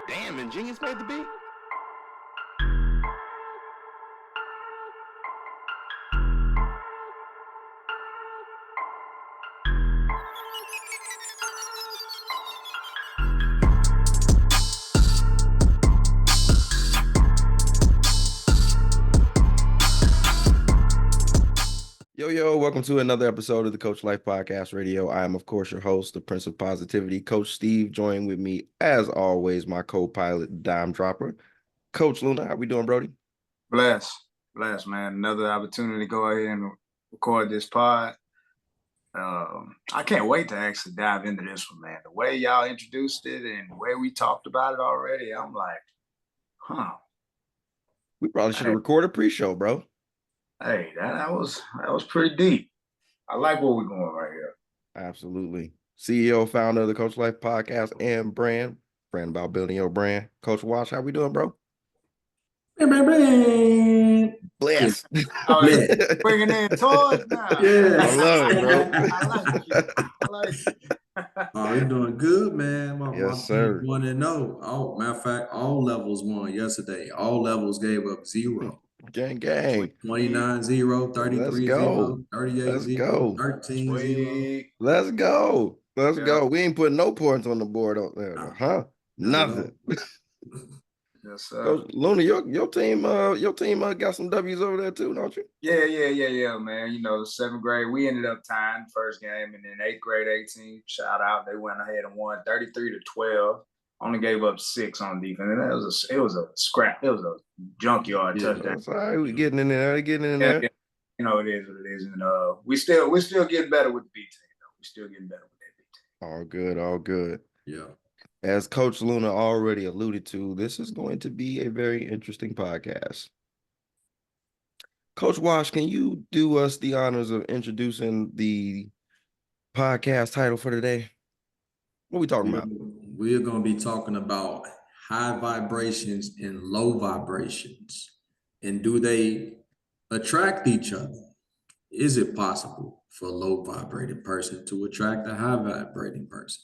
Damn, Ingenious made the beat? Yo, welcome to another episode of the Coach Life Podcast Radio. I am, of course, your host, the Prince of Positivity, Coach Steve. Joined with me, as always, my co-pilot, Dime Dropper. Coach Luna, how we doing, Brody? Bless, man. Another opportunity to go ahead and record this pod. I can't wait to actually dive into this one, man. The way y'all introduced it and the way we talked about it already, I'm like, We probably should have recorded pre-show, bro. Hey, that was pretty deep. I like where we're going right here. Absolutely. CEO, founder of the Coach Life Podcast and brand about building your brand. Coach Wash, how we doing, bro? Bless. Oh, bringing in toys now. Yeah, I love it, bro. I like it. Oh, you're doing good, man. Yes, sir. 1-0. Oh, matter of fact, all levels won yesterday. All levels gave up 0. Gang. 29-0, 33-0, 38-0, 13-0. Let's go. We ain't putting no points on the board up there, huh? Nothing. Yes, sir. Coach Luna, your team got some W's over there too, don't you? Yeah, man. You know, 7th grade, we ended up tying the first game, and then 8th grade 18, shout out, they went ahead and won 33-12. Only gave up 6 on defense, and it was a scrap. It was a junkyard touchdown. That's all right. We getting in there. Yeah. You know, it is what it is, and we're still getting better with the B team, though. We're still getting better with that B team. All good. Yeah. As Coach Luna already alluded to, this is going to be a very interesting podcast. Coach Wash, can you do us the honors of introducing the podcast title for today? What are we talking about? We're going to be talking about high vibrations and low vibrations. And do they attract each other? Is it possible for a low vibrating person to attract a high vibrating person?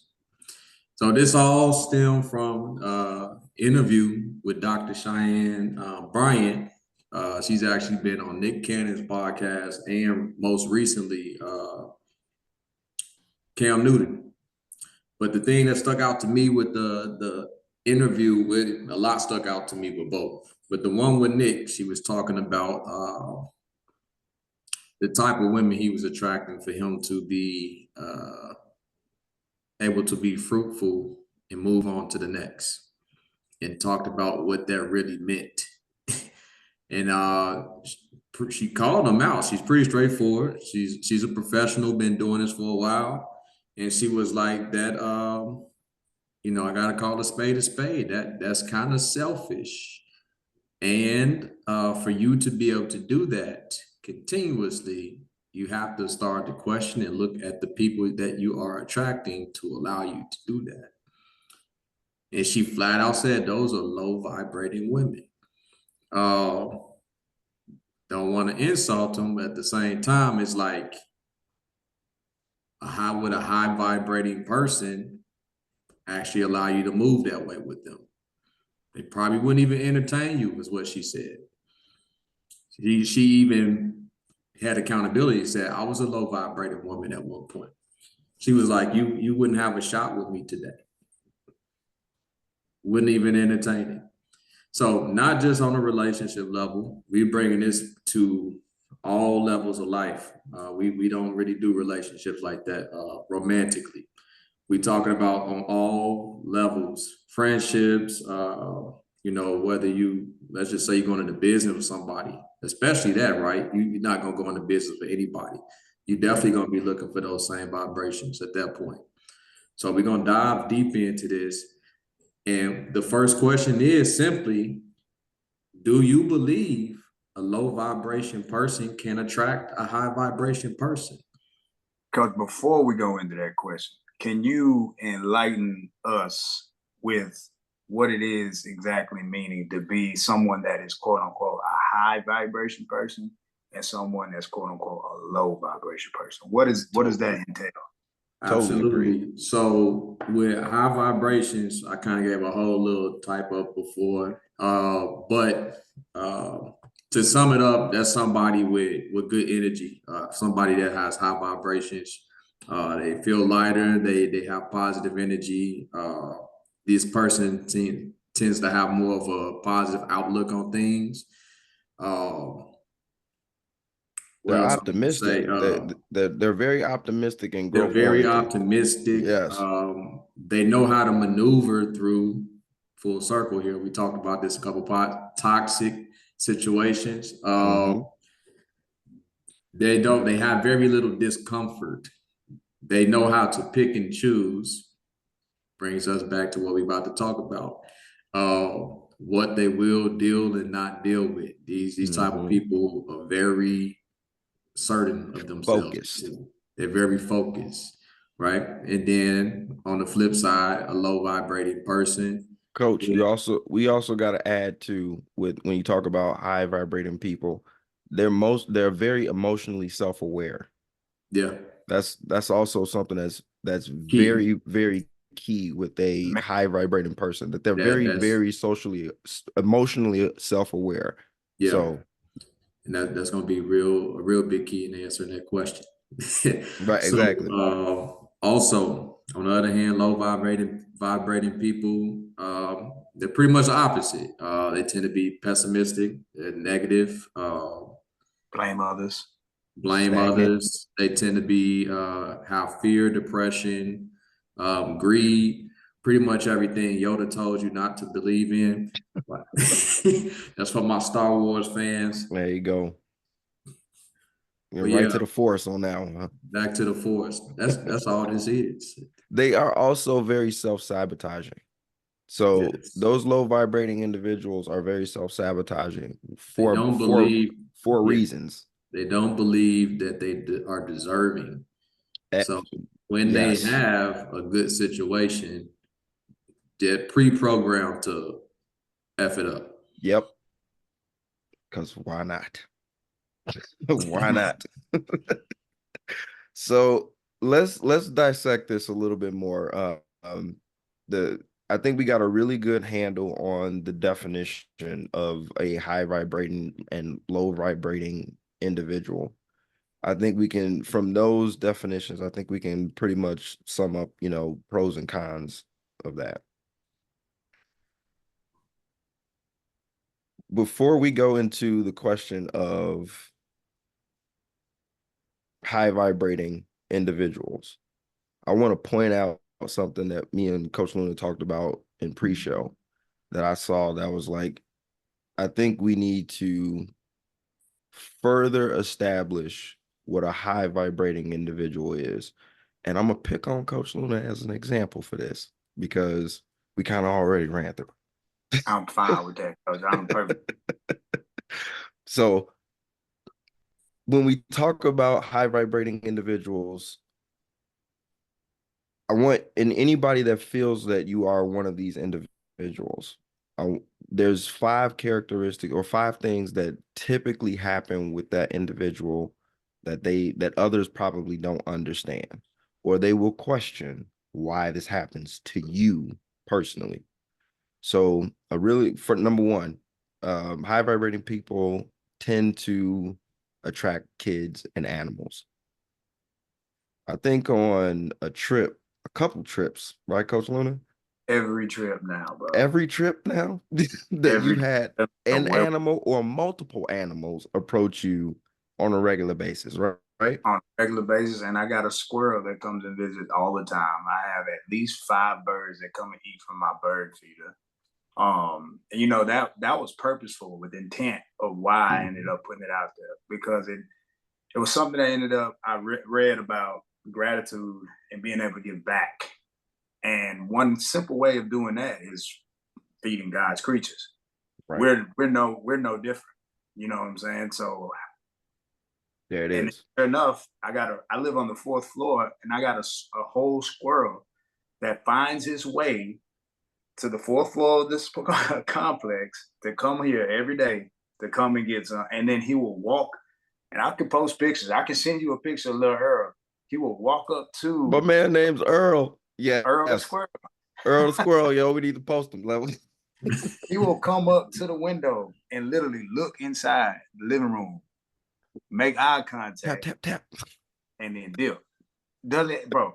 So this all stemmed from interview with Dr. Cheyenne Bryant. She's actually been on Nick Cannon's podcast and most recently Cam Newton. But the thing that stuck out to me with the interview with a lot stuck out to me with both. But the one with Nick, she was talking about the type of women he was attracting for him to be able to be fruitful and move on to the next, and talked about what that really meant. And she called him out. She's pretty straightforward. She's a professional, been doing this for a while. And she was like that, I got to call a spade. That's kind of selfish. And for you to be able to do that continuously, you have to start to question and look at the people that you are attracting to allow you to do that. And she flat out said, those are low vibrating women. Don't want to insult them, but at the same time, it's like a high vibrating person actually allow you to move that way with them. They probably wouldn't even entertain you, is what she said. She even had accountability, said, I was a low vibrating woman at one point. She was like, you wouldn't have a shot with me today. Wouldn't even entertain it. So not just on a relationship level, we're bringing this to all levels of life. We don't really do relationships like that romantically. We're talking about on all levels, friendships, whether let's just say you're going into business with somebody, especially that, right? You're not going to go into business with anybody. You're definitely going to be looking for those same vibrations at that point. So we're going to dive deep into this. And the first question is simply, do you believe a low vibration person can attract a high vibration person? Because before we go into that question, can you enlighten us with what it is exactly meaning to be someone that is quote unquote a high vibration person and someone that's quote unquote a low vibration person? What does that entail? Totally agree. Absolutely. So with high vibrations, I kind of gave a whole little type up before. But to sum it up, that's somebody with good energy, somebody that has high vibrations. They feel lighter, they have positive energy. This person tends to have more of a positive outlook on things. What They're else I want to optimistic. say? They're very optimistic and They're growth very oriented. optimistic. Yes. They know how to maneuver through full circle here. We talked about this a couple toxic situations. They have very little discomfort. They know how to pick and choose. Brings us back to what we're about to talk about. What they will deal and not deal with. These type of people are very certain of themselves. Focused. They're very focused, right? And then on the flip side, a low vibrating person. Coach, we also got to add to with when you talk about high vibrating people, they're very emotionally self-aware. Yeah. That's also something that's Key. very, very key with a high vibrating person, that they're very socially, emotionally self-aware. Yeah. So and that's going to be a real big key in answering that question. Right, exactly. Also, on the other hand, low vibrating people, they're pretty much the opposite. They tend to be pessimistic, negative, blame others. Others. They tend to be have fear, depression, greed, pretty much everything Yoda told you not to believe in. That's for my Star Wars fans. There you go. You're right to the force on that one. Back to the force. That's all this is. They are also very self-sabotaging. So those low vibrating individuals are very self-sabotaging for reasons. They don't believe that they are deserving. So when they have a good situation, they're pre-programmed to F it up. Yep. Because why not? Why not? So let's dissect this a little bit more. I think we got a really good handle on the definition of a high vibrating and low vibrating individual. I think we can, from those definitions, I think we can pretty much sum up, pros and cons of that. Before we go into the question of high vibrating individuals, I want to point out something that me and Coach Luna talked about in pre-show that I saw that was like, I think we need to further establish what a high vibrating individual is. And I'm going to pick on Coach Luna as an example for this because we kind of already ran through. I'm fine with that, Coach. I'm perfect. So when we talk about high vibrating individuals, I want, in anybody that feels that you are one of these individuals, there's 5 characteristics or 5 things that typically happen with that individual that others probably don't understand, or they will question why this happens to you personally. So for number 1, high vibrating people tend to attract kids and animals. I think on a couple trips, right, Coach Luna? Every trip now, bro. Every trip now that you've had an animal or multiple animals approach you on a regular basis, right? On a regular basis, and I got a squirrel that comes and visits all the time. I have at least 5 birds that come and eat from my bird feeder. That was purposeful with intent of why I ended up putting it out there, because it was something that ended up, I read about gratitude and being able to give back. And one simple way of doing that is feeding God's creatures. Right. We're no different. You know what I'm saying? So there it is. Sure enough, I live on the 4th floor, and I got a whole squirrel that finds his way to the 4th floor of this complex to come here every day to come and get some. And then he will walk, and I can post pictures. I can send you a picture of little Earl. he will walk up to My man name's Earl. Yeah, Earl the Squirrel. Earl the Squirrel, yo. We need to post him. He will come up to the window and literally look inside the living room, make eye contact, tap, tap, tap, and then dip. Does it, bro,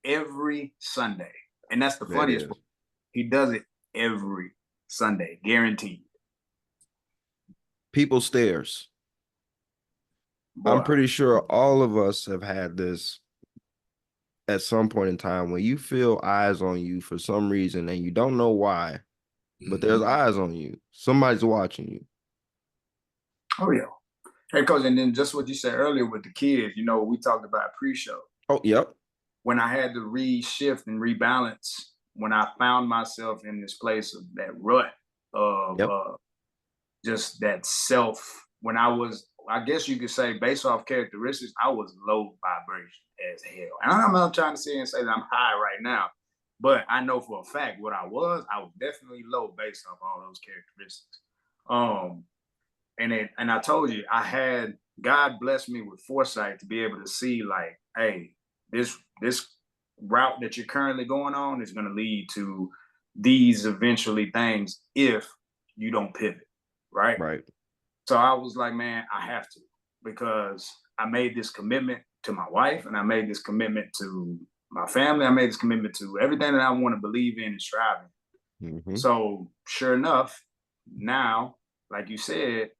every Sunday. And that's the funniest part. He does it every Sunday, guaranteed. People stares. Boy, I'm pretty sure all of us have had this at some point in time when you feel eyes on you for some reason and you don't know why, but there's eyes on you. Somebody's watching you. Oh, yeah. Hey, Coach, and then just what you said earlier with the kids, you know, we talked about pre-show. Oh, yep. When I had to reshift and rebalance, when I found myself in this place of that rut of just that self, when I was, I guess you could say, based off characteristics, I was low vibration as hell. And I'm not trying to sit and say that I'm high right now, but I know for a fact what I was definitely low based off all those characteristics. And I told you, God blessed me with foresight to be able to see, like, hey, this route that you're currently going on is going to lead to these eventually things if you don't pivot, right? Right. So I was like, man, I have to, because I made this commitment to my wife, and I made this commitment to my family. I made this commitment to everything that I want to believe in and strive in. Mm-hmm. So sure enough, now, like you said,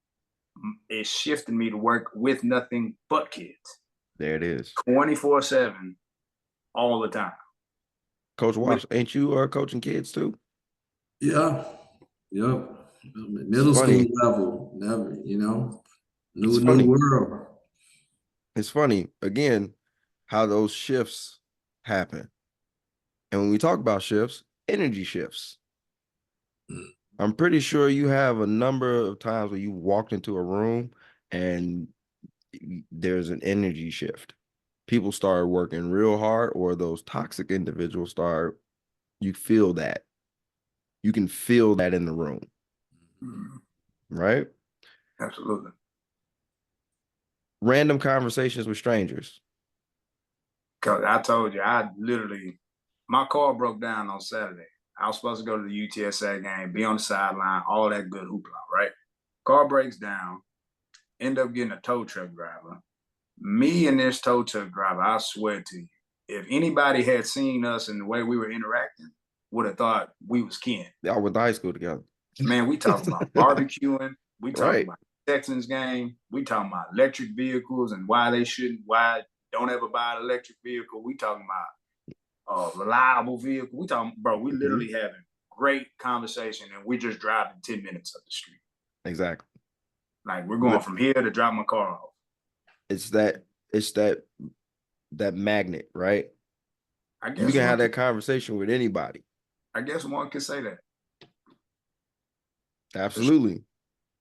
it shifted me to work with nothing but kids. There it is. 24/7, all the time. Coach Walsh, ain't you coaching kids too? Yeah. Yep. Middle school level, never, you know, new world. It's funny, again, how those shifts happen. And when we talk about shifts, energy shifts. I'm pretty sure you have a number of times where you walked into a room and there's an energy shift. People start working real hard, or those toxic individuals you feel that. You can feel that in the room. Right? Absolutely. Random conversations with strangers. Because I told you, my car broke down on Saturday. I was supposed to go to the UTSA game, be on the sideline, all that good hoopla, right? Car breaks down, end up getting a tow truck driver. Me and this tow truck driver, I swear to you, if anybody had seen us and the way we were interacting, would have thought we was kin. Y'all went to high school together. Man, we talking about barbecuing. We talking about Texans game. We talking about electric vehicles and why don't ever buy an electric vehicle. We talking about reliable vehicle. We talking, bro, we literally having great conversation, and we just driving 10 minutes up the street. Exactly. Like, we're going from here to drop my car off. It's that magnet, right? I guess you can have that conversation with anybody. I guess one could say that. Absolutely.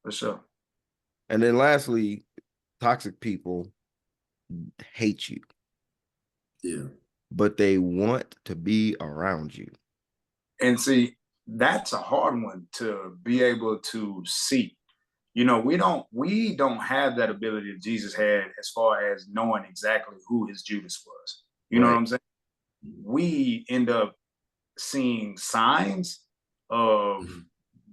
For sure. And then lastly, toxic people hate you. Yeah. But they want to be around you. And see, that's a hard one to be able to see. You know, we don't have that ability that Jesus had as far as knowing exactly who his Judas was. You know what I'm saying? We end up seeing signs of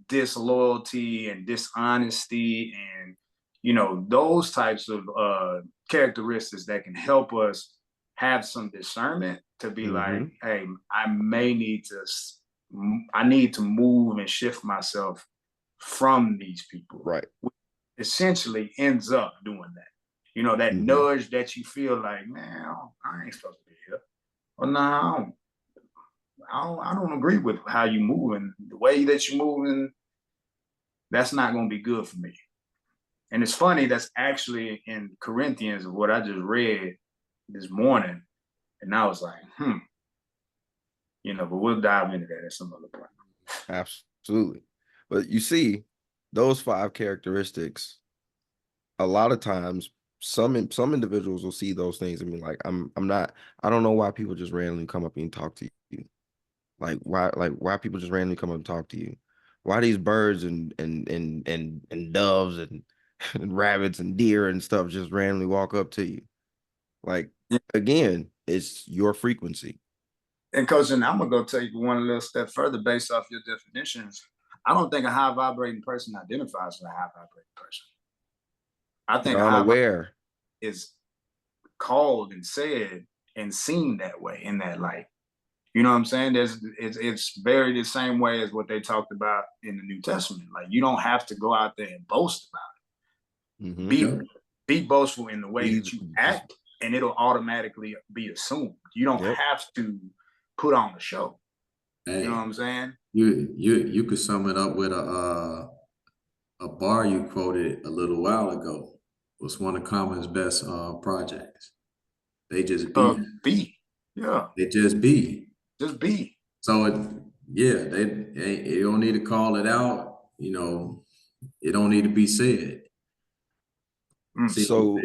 disloyalty and dishonesty and, you know, those types of characteristics that can help us have some discernment to be like, hey, I need to move and shift myself from these people. Right. Which essentially ends up doing that. You know, that nudge that you feel like, man, I ain't supposed to be here. Well, no, I don't agree with how you moving. The way that you're moving, that's not going to be good for me. And it's funny, that's actually in Corinthians of what I just read this morning. And I was like, you know, but we'll dive into that at some other point. Absolutely. But you see, those 5 characteristics, a lot of times, some individuals will see those things and be like, I don't know why people just randomly come up and talk to you. Why people just randomly come up and talk to you? Why these birds and doves and rabbits and deer and stuff just randomly walk up to you? Like, again, it's your frequency. And Coach, and I'm gonna go take one little step further based off your definitions. I don't think a high vibrating person identifies as a high vibrating person. I think They're a high unaware. is called and said and seen that way in that light. You know what I'm saying? It's very the same way as what they talked about in the New Testament. Like you don't have to go out there and boast about it. Be boastful in the way that you act, and it'll automatically be assumed. You don't have to put on a show. Hey, you know what I'm saying? You could sum it up with a bar you quoted a little while ago. It was one of Common's best projects. They just be. Yeah. They just be. Just be. So they don't need to call it out. You know, it don't need to be said. See, so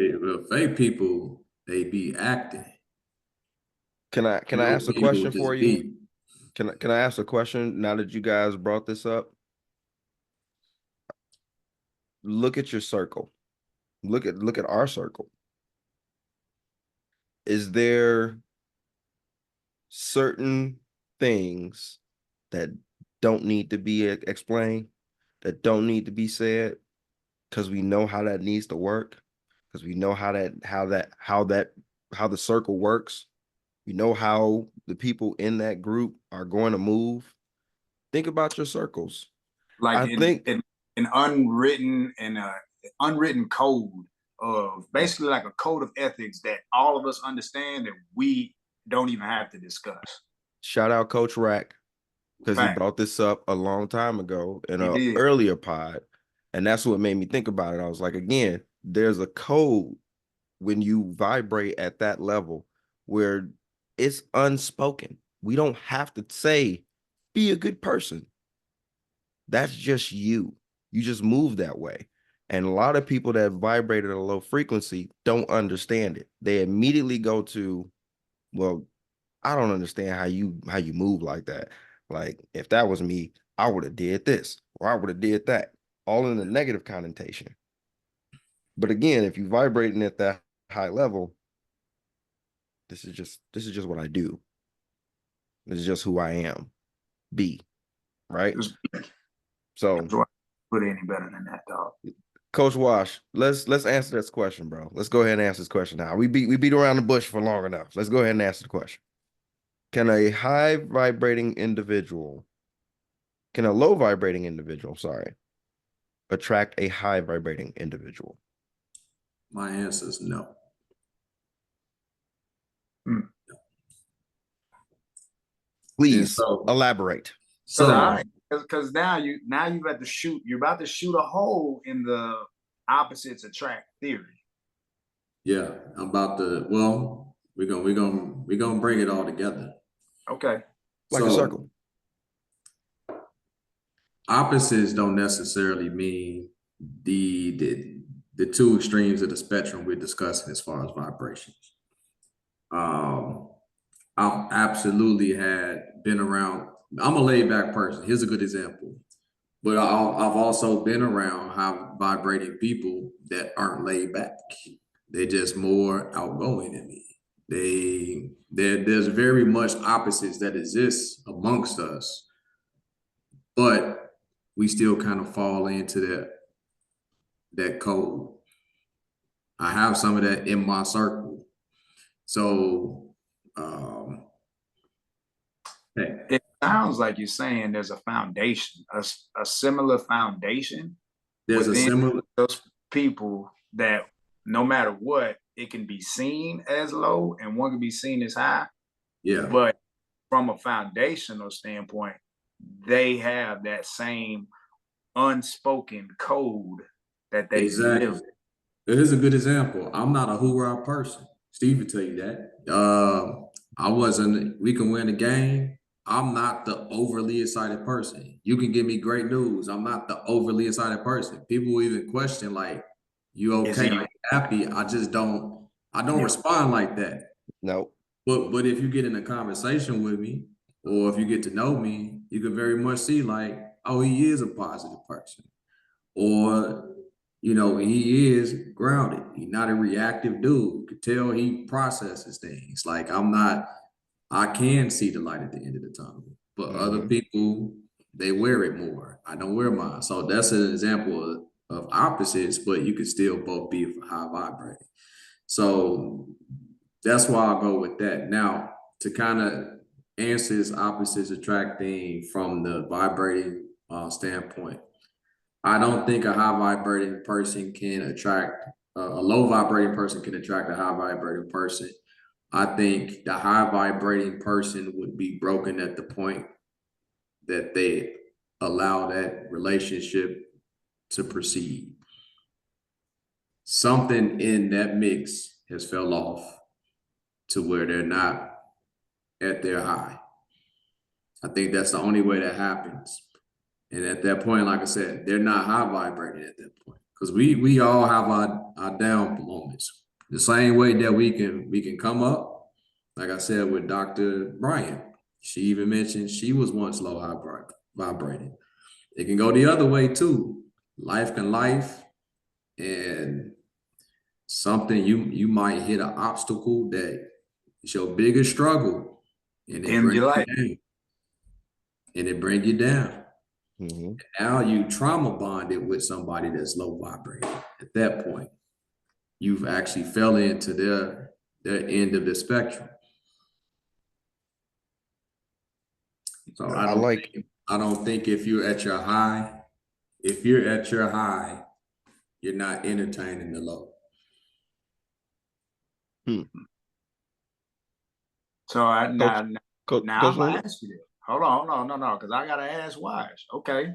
fake people, they be acting. Can I ask a question for you? Can I ask a question now that you guys brought this up? Look at your circle. Look at our circle. Is there certain things that don't need to be explained, that don't need to be said, because we know how that needs to work, because we know how the circle works. You know how the people in that group are going to move. Think about your circles. Like I think an unwritten code of basically like a code of ethics that all of us understand that we don't even have to discuss. Shout out Coach Rack, because he brought this up a long time ago in an earlier pod. And that's what made me think about it. I was like, again, there's a code when you vibrate at that level where it's unspoken. We don't have to say, be a good person. That's just you. You just move that way. And a lot of people that vibrate at a low frequency don't understand it. They immediately go to, well, I don't understand how you move like that. Like, if that was me, I would have did this or I would have did that, all in a negative connotation. But again, if you vibrating at that high level, this is just what I do. This is just who I am. Be right. So put any better than that, dog. Coach Wash, let's answer this question, bro. Let's go ahead and answer this question now. We beat around the bush for long enough. Let's go ahead and answer the question. Can a low vibrating individual, attract a high vibrating individual? My answer is no. Please elaborate. Because now you've got to shoot. You're about to shoot a hole in the opposites attract theory. Yeah, I'm about to. Well, we're gonna bring it all together. Okay, like a circle. Opposites don't necessarily mean the two extremes of the spectrum we're discussing as far as vibrations. I've absolutely been around. I'm a laid back person. Here's a good example. But I've also been around high vibrating people that aren't laid back. They're just more outgoing than me. There's very much opposites that exist amongst us, but we still kind of fall into that code. I have some of that in my circle. So it sounds like you're saying there's a foundation, a similar foundation. There's a similar those people that no matter what, it can be seen as low and one can be seen as high. Yeah. But from a foundational standpoint, they have that same unspoken code that they live. Here's a good example. I'm not a hoorah person. Steve will tell you that. We can win a game. I'm not the overly excited person. You can give me great news. I'm not the overly excited person. People will even question, like, you okay? Are you happy? I don't respond like that. No. But if you get in a conversation with me, or if you get to know me, you can very much see, like, oh, he is a positive person. Or he is grounded. He's not a reactive dude. You could tell he processes things. Like I can see the light at the end of the tunnel. But other people, they wear it more. I don't wear mine. So that's an example of opposites, but you could still both be high vibrating. So that's why I'll go with that. Now, to kind of answer this opposites attracting from the vibrating standpoint, I don't think a high vibrating person can attract a low vibrating person can attract a high vibrating person. I think the high vibrating person would be broken at the point that they allow that relationship to proceed. Something in that mix has fell off to where they're not at their high. I think that's the only way that happens. And at that point, like I said, they're not high vibrating at that point. Because we all have our down moments. The same way that we can come up, like I said with Dr. Bryant. She even mentioned she was once low vibrating. It can go the other way too. Life can life, and something you might hit an obstacle that is your biggest struggle, and it brings you down. And it bring you down. Mm-hmm. Now you trauma bonded with somebody that's low vibrating. At that point, you've actually fell into their end of the spectrum. So I don't think if you're at your high, you're not entertaining the low. So now I'm gonna ask you this. Hold on, no, because I gotta ask Wise. Okay,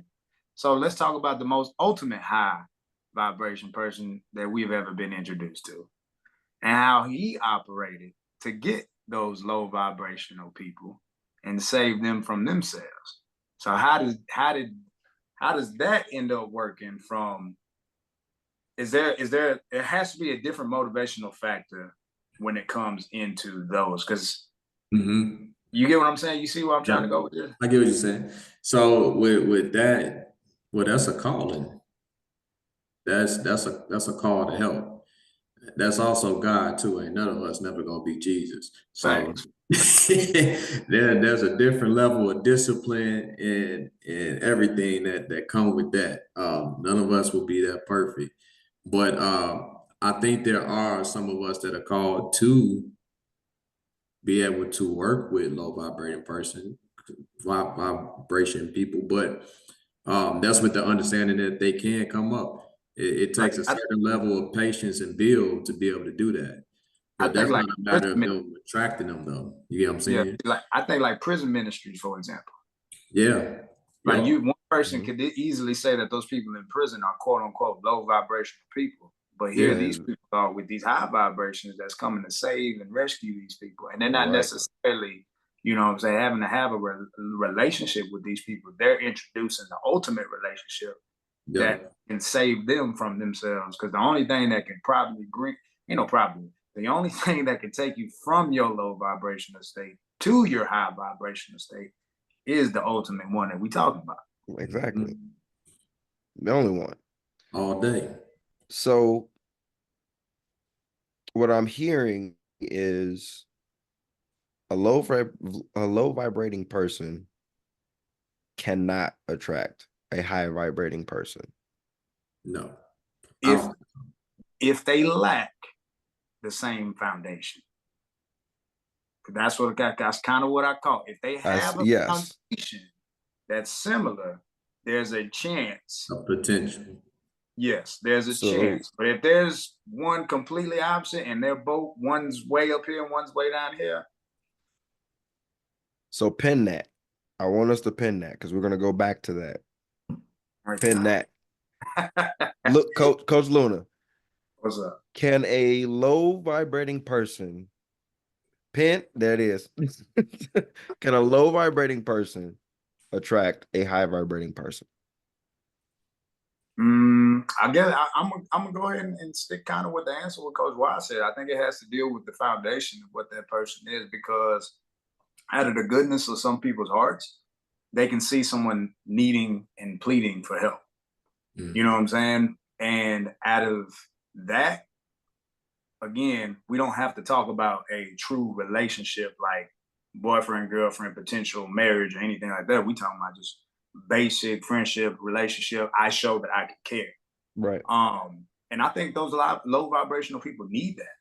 so let's talk about the most ultimate high vibration person that we've ever been introduced to, and how he operated to get those low vibrational people and save them from themselves. So how does that end up working? From is there it has to be a different motivational factor when it comes into those, because you get what I'm saying? You see where I'm trying to go with this? I get what you're saying. So with that, well, that's a calling. That's a call to help. That's also God too. Ain't none of us never gonna be Jesus. So there's a different level of discipline and everything that come with that. None of us will be that perfect. But I think there are some of us that are called to be able to work with low vibrating vibration people, but that's with the understanding that they can come up. It takes a certain level of patience and build to be able to do that. But that's not a matter of them attracting them, though. You get what I'm saying? Yeah, I think like prison ministries, for example. Yeah. Like one person could easily say that those people in prison are quote unquote low vibrational people. But here these people are with these high vibrations that's coming to save and rescue these people. And they're not necessarily, you know what I'm saying, having to have a relationship with these people. They're introducing the ultimate relationship that can save them from themselves. Because the only thing that can probably bring, the only thing that can take you from your low vibrational state to your high vibrational state is the ultimate one that we talking about. Exactly. The only one. All day. So what I'm hearing is a low vibrating person cannot attract a high vibrating person. No. If they lack the same foundation. That's kind of what I call it. If they have a foundation that's similar, there's a chance. A potential. Yes, there's a chance. But if there's one completely opposite and they're both, one's way up here and one's way down here. So pin that. I want us to pin that because we're going to go back to that. Pin that. Look, Coach Luna. What's up? Can a low vibrating person pin? There it is. Can a low vibrating person attract a high vibrating person? I guess I'm gonna go ahead and stick kind of with the answer what Coach Wise said. I think it has to deal with the foundation of what that person is, because out of the goodness of some people's hearts, they can see someone needing and pleading for help. You know what I'm saying? And out of that, again, we don't have to talk about a true relationship like boyfriend, girlfriend, potential marriage, or anything like that. We talking about just basic friendship, relationship. I show that I can care. Right. And I think those low vibrational people need that.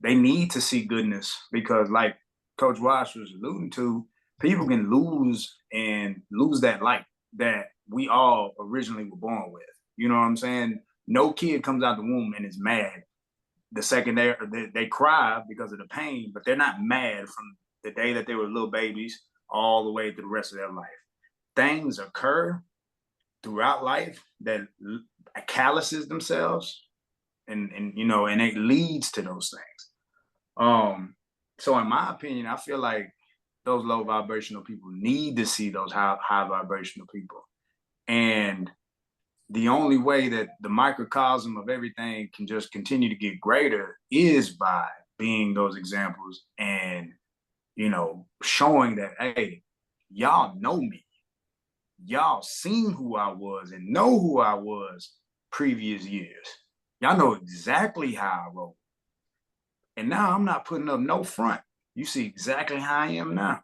They need to see goodness because, like Coach Wash was alluding to, people can lose that light that we all originally were born with. You know what I'm saying? No kid comes out the womb and is mad the second they cry because of the pain, but they're not mad from the day that they were little babies all the way through the rest of their life. Things occur throughout life that calluses themselves, and it leads to those things. So in my opinion, I feel like those low vibrational people need to see those high vibrational people. And the only way that the microcosm of everything can just continue to get greater is by being those examples and, showing that, hey, y'all know me. Y'all seen who I was and know who I was previous years. Y'all know exactly how I roll. And now I'm not putting up no front. You see exactly how I am now.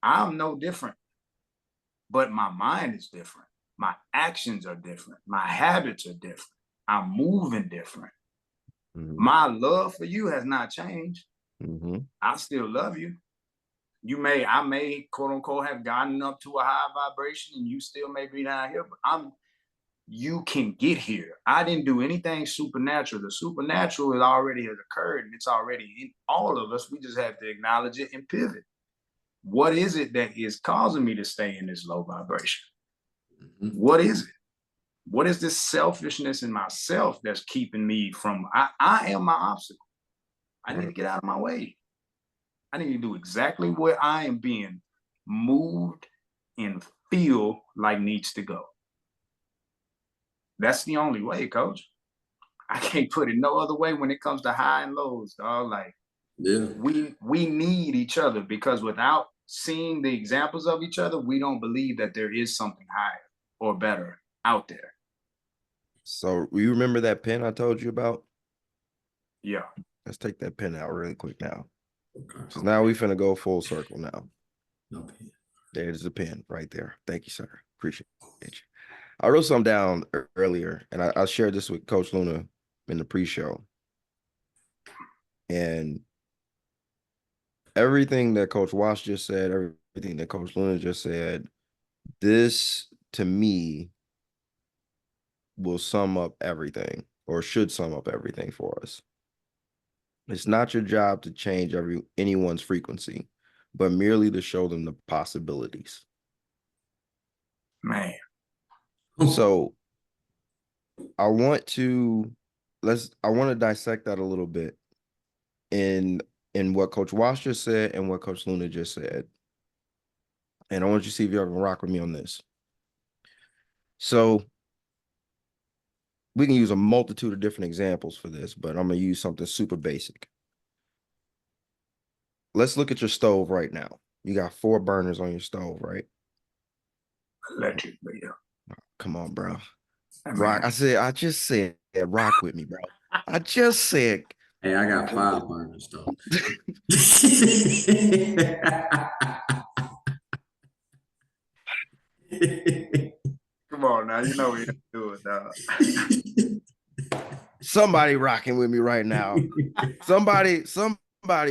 I'm no different, but my mind is different. My actions are different. My habits are different. I'm moving different. Mm-hmm. My love for you has not changed. Mm-hmm. I still love you. I may, quote unquote, have gotten up to a high vibration and you still may be down here, but you can get here. I didn't do anything supernatural. The supernatural already has occurred and it's already in all of us. We just have to acknowledge it and pivot. What is it that is causing me to stay in this low vibration? Mm-hmm. What is it? What is this selfishness in myself that's keeping me from, I am my obstacle. I need to get out of my way. I need to do exactly what I am being moved and feel like needs to go. That's the only way, Coach. I can't put it no other way when it comes to high and lows, dog. Like, yeah, we need each other because without seeing the examples of each other, we don't believe that there is something higher or better out there. So you remember that pen I told you about? Yeah. Let's take that pen out really quick now. Because now we finna go full circle now. No pen. There's the pen right there. Thank you, sir. Appreciate you. I wrote some down earlier, and I shared this with Coach Luna in the pre-show. And everything that Coach Wash just said, everything that Coach Luna just said, this, to me, will sum up everything, or should sum up everything for us. It's not your job to change anyone's frequency, but merely to show them the possibilities. Man. So I want to dissect that a little bit in what Coach Wash just said and what Coach Luna just said. And I want you to see if y'all can rock with me on this. So we can use a multitude of different examples for this, but I'm going to use something super basic. Let's look at your stove right now. You got 4 burners on your stove, right? Electric, but yeah. Come on, bro. Rock. I just said rock with me, bro. I just said. Hey, I got 5 burners though. Come on now, you know we have to do it, dog. Somebody rocking with me right now. Somebody,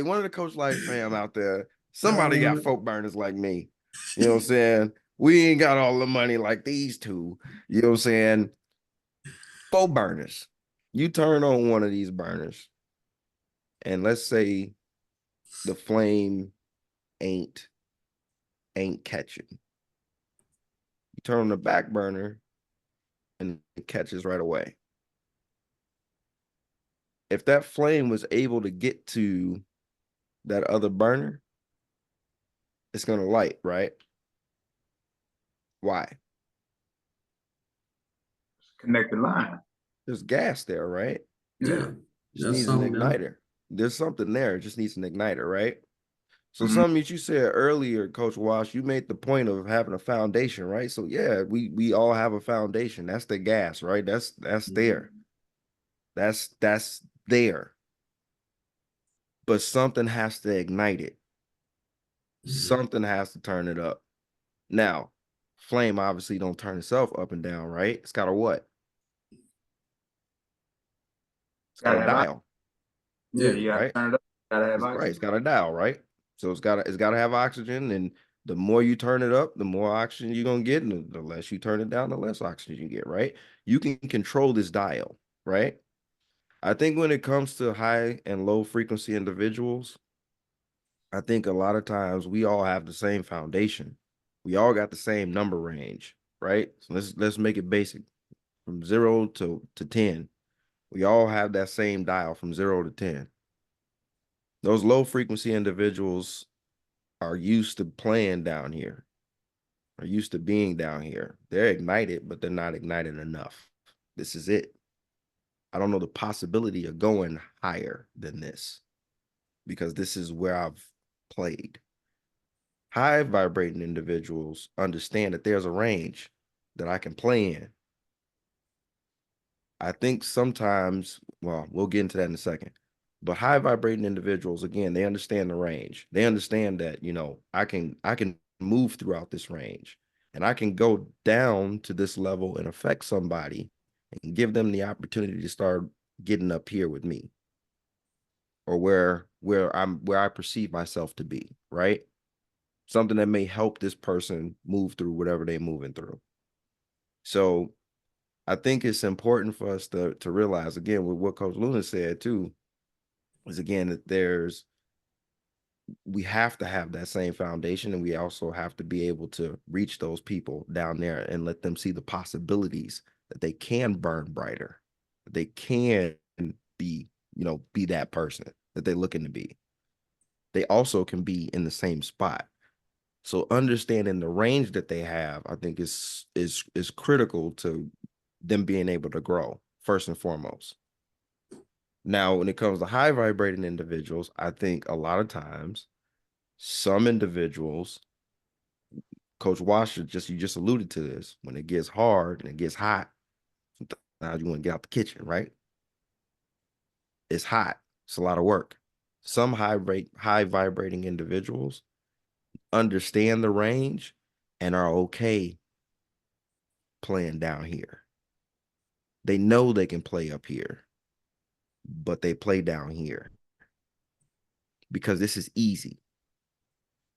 one of the Coach Life fam out there, somebody got 4 burners like me. You know what I'm saying? We ain't got all the money like these two. You know what I'm saying? 4 burners. You turn on one of these burners, and let's say the flame ain't catching. You turn on the back burner, and it catches right away. If that flame was able to get to that other burner, it's going to light, right? Why? Connected line. There's gas there, right? Yeah. Just needs an igniter. There's something there. It just needs an igniter, right? So something that you said earlier, Coach Wash, you made the point of having a foundation, right? So yeah, we all have a foundation. That's the gas, right? That's there. That's there. But something has to ignite it. Something has to turn it up. Now, flame obviously don't turn itself up and down, right? It's got a what? It's got a dial. Yeah, you gotta right? turn it up. Gotta have Right. oxygen. It's got a dial, right? So it's gotta have oxygen, and the more you turn it up, the more oxygen you're gonna get, and the less you turn it down, the less oxygen you get, right? You can control this dial, right? I think when it comes to high and low frequency individuals, I think a lot of times we all have the same foundation. We all got the same number range, right? So let's make it basic. From 0 to 10. We all have that same dial from 0 to 10. Those low frequency individuals are used to playing down here, are used to being down here. They're ignited, but they're not ignited enough. This is it. I don't know the possibility of going higher than this because this is where I've played. High vibrating individuals understand that there's a range that I can play in. I think sometimes, well, we'll get into that in a second. But high vibrating individuals, again, they understand the range. They understand that, I can move throughout this range, and I can go down to this level and affect somebody and give them the opportunity to start getting up here with me, or where I perceive myself to be, right? Something that may help this person move through whatever they're moving through. So I think it's important for us to realize, again, with what Coach Luna said too, is again that we have to have that same foundation, and we also have to be able to reach those people down there and let them see the possibilities that they can burn brighter, that they can be that person that they're looking to be. They also can be in the same spot. So understanding the range that they have, I think is critical to them being able to grow first and foremost. Now, when it comes to high vibrating individuals, I think a lot of times some individuals, Coach Washer, you just alluded to this, when it gets hard and it gets hot, sometimes you want to get out the kitchen, right? It's hot. It's a lot of work. Some high vibrating individuals understand the range and are okay playing down here. They know they can play up here, but they play down here because this is easy.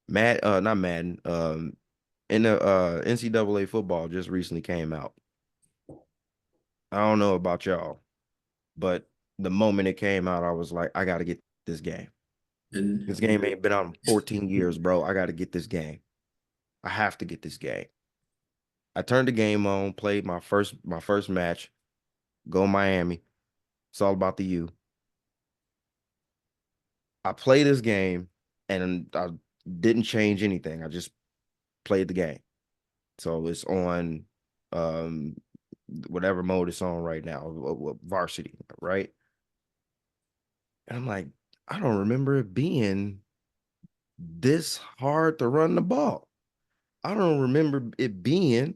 Not Madden. In the NCAA football just recently came out. I don't know about y'all, but the moment it came out, I was like, I got to get this game. And this game ain't been out in 14 years, bro. I got to get this game. I have to get this game. I turned the game on, played my first match, go Miami. It's all about the U. I played this game and I didn't change anything. I just played the game. So it's on whatever mode it's on right now, varsity, right? And I'm like, I don't remember it being this hard to run the ball. I don't remember it being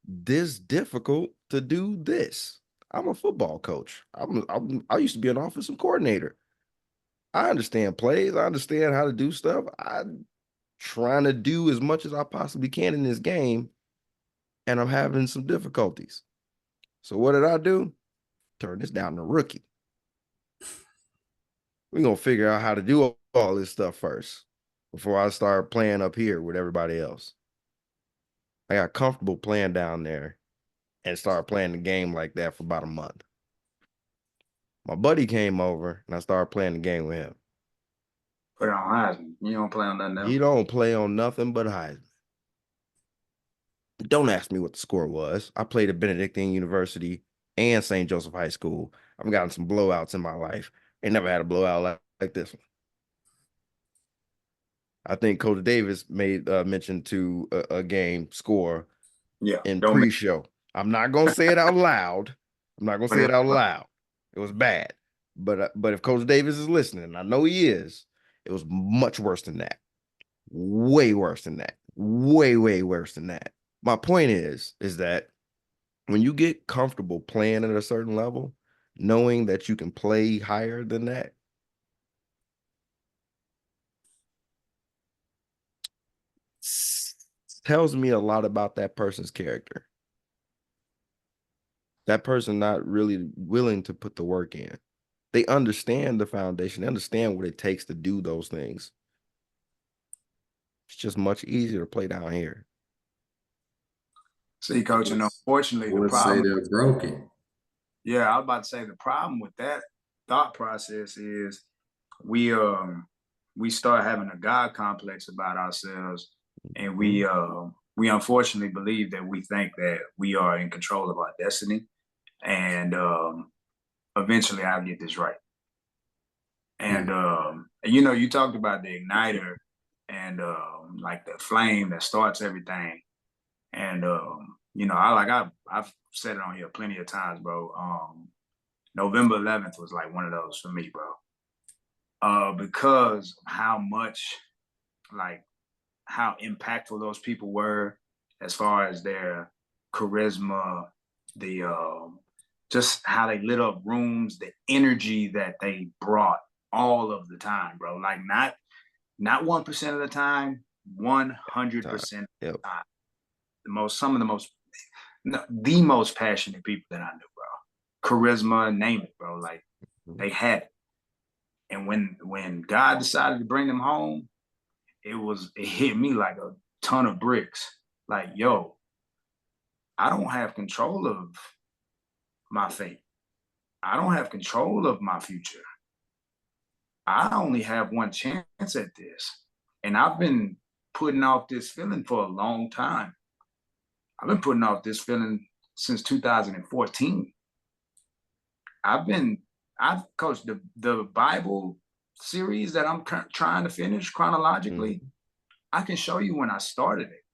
this difficult to do this. I'm a football coach. I used to be an offensive coordinator. I understand plays. I understand how to do stuff. I'm trying to do as much as I possibly can in this game, and I'm having some difficulties. So what did I do? Turn this down to rookie. We're going to figure out how to do all this stuff first before I start playing up here with everybody else. I got comfortable playing down there and started playing the game like that for about a month. My buddy came over and I started playing the game with him. Put it on Heisman. You don't play on nothing else. He don't play on nothing but Heisman. Don't ask me what the score was. I played at Benedictine University and St. Joseph High School. I've gotten some blowouts in my life. Ain't never had a blowout like this one. I think Coach Davis made mention to a game score in pre-show. I'm not going to say it out loud. It was bad. But if Coach Davis is listening, I know he is, it was much worse than that. Way worse than that. Way, way worse than that. My point is that when you get comfortable playing at a certain level, knowing that you can play higher than that, tells me a lot about that person's character. That person not really willing to put the work in. They understand the foundation. They understand what it takes to do those things. It's just much easier to play down here. See, coach, and unfortunately, I the would say problem. they're broken. Yeah, I was about to say the problem with that thought process is we start having a God complex about ourselves, and we unfortunately believe that we think that we are in control of our destiny, and eventually I'll get this right. And you talked about the igniter and like the flame that starts everything, and I've said it on here plenty of times, bro. November 11th was like one of those for me, bro. Because of how much, like, how impactful those people were as far as their charisma, the just how they lit up rooms, the energy that they brought all of the time, bro. Like not 1% of the time, 100% of the time. The most passionate people that I knew, bro. Charisma, name it, bro. Like they had it. And when God decided to bring them home, it hit me like a ton of bricks. Like, yo, I don't have control of my fate. I don't have control of my future. I only have one chance at this. And I've been putting off this feeling for a long time. I've been putting off this feeling since 2014. I've coached the Bible series that I'm trying to finish chronologically. I can show you when I started it.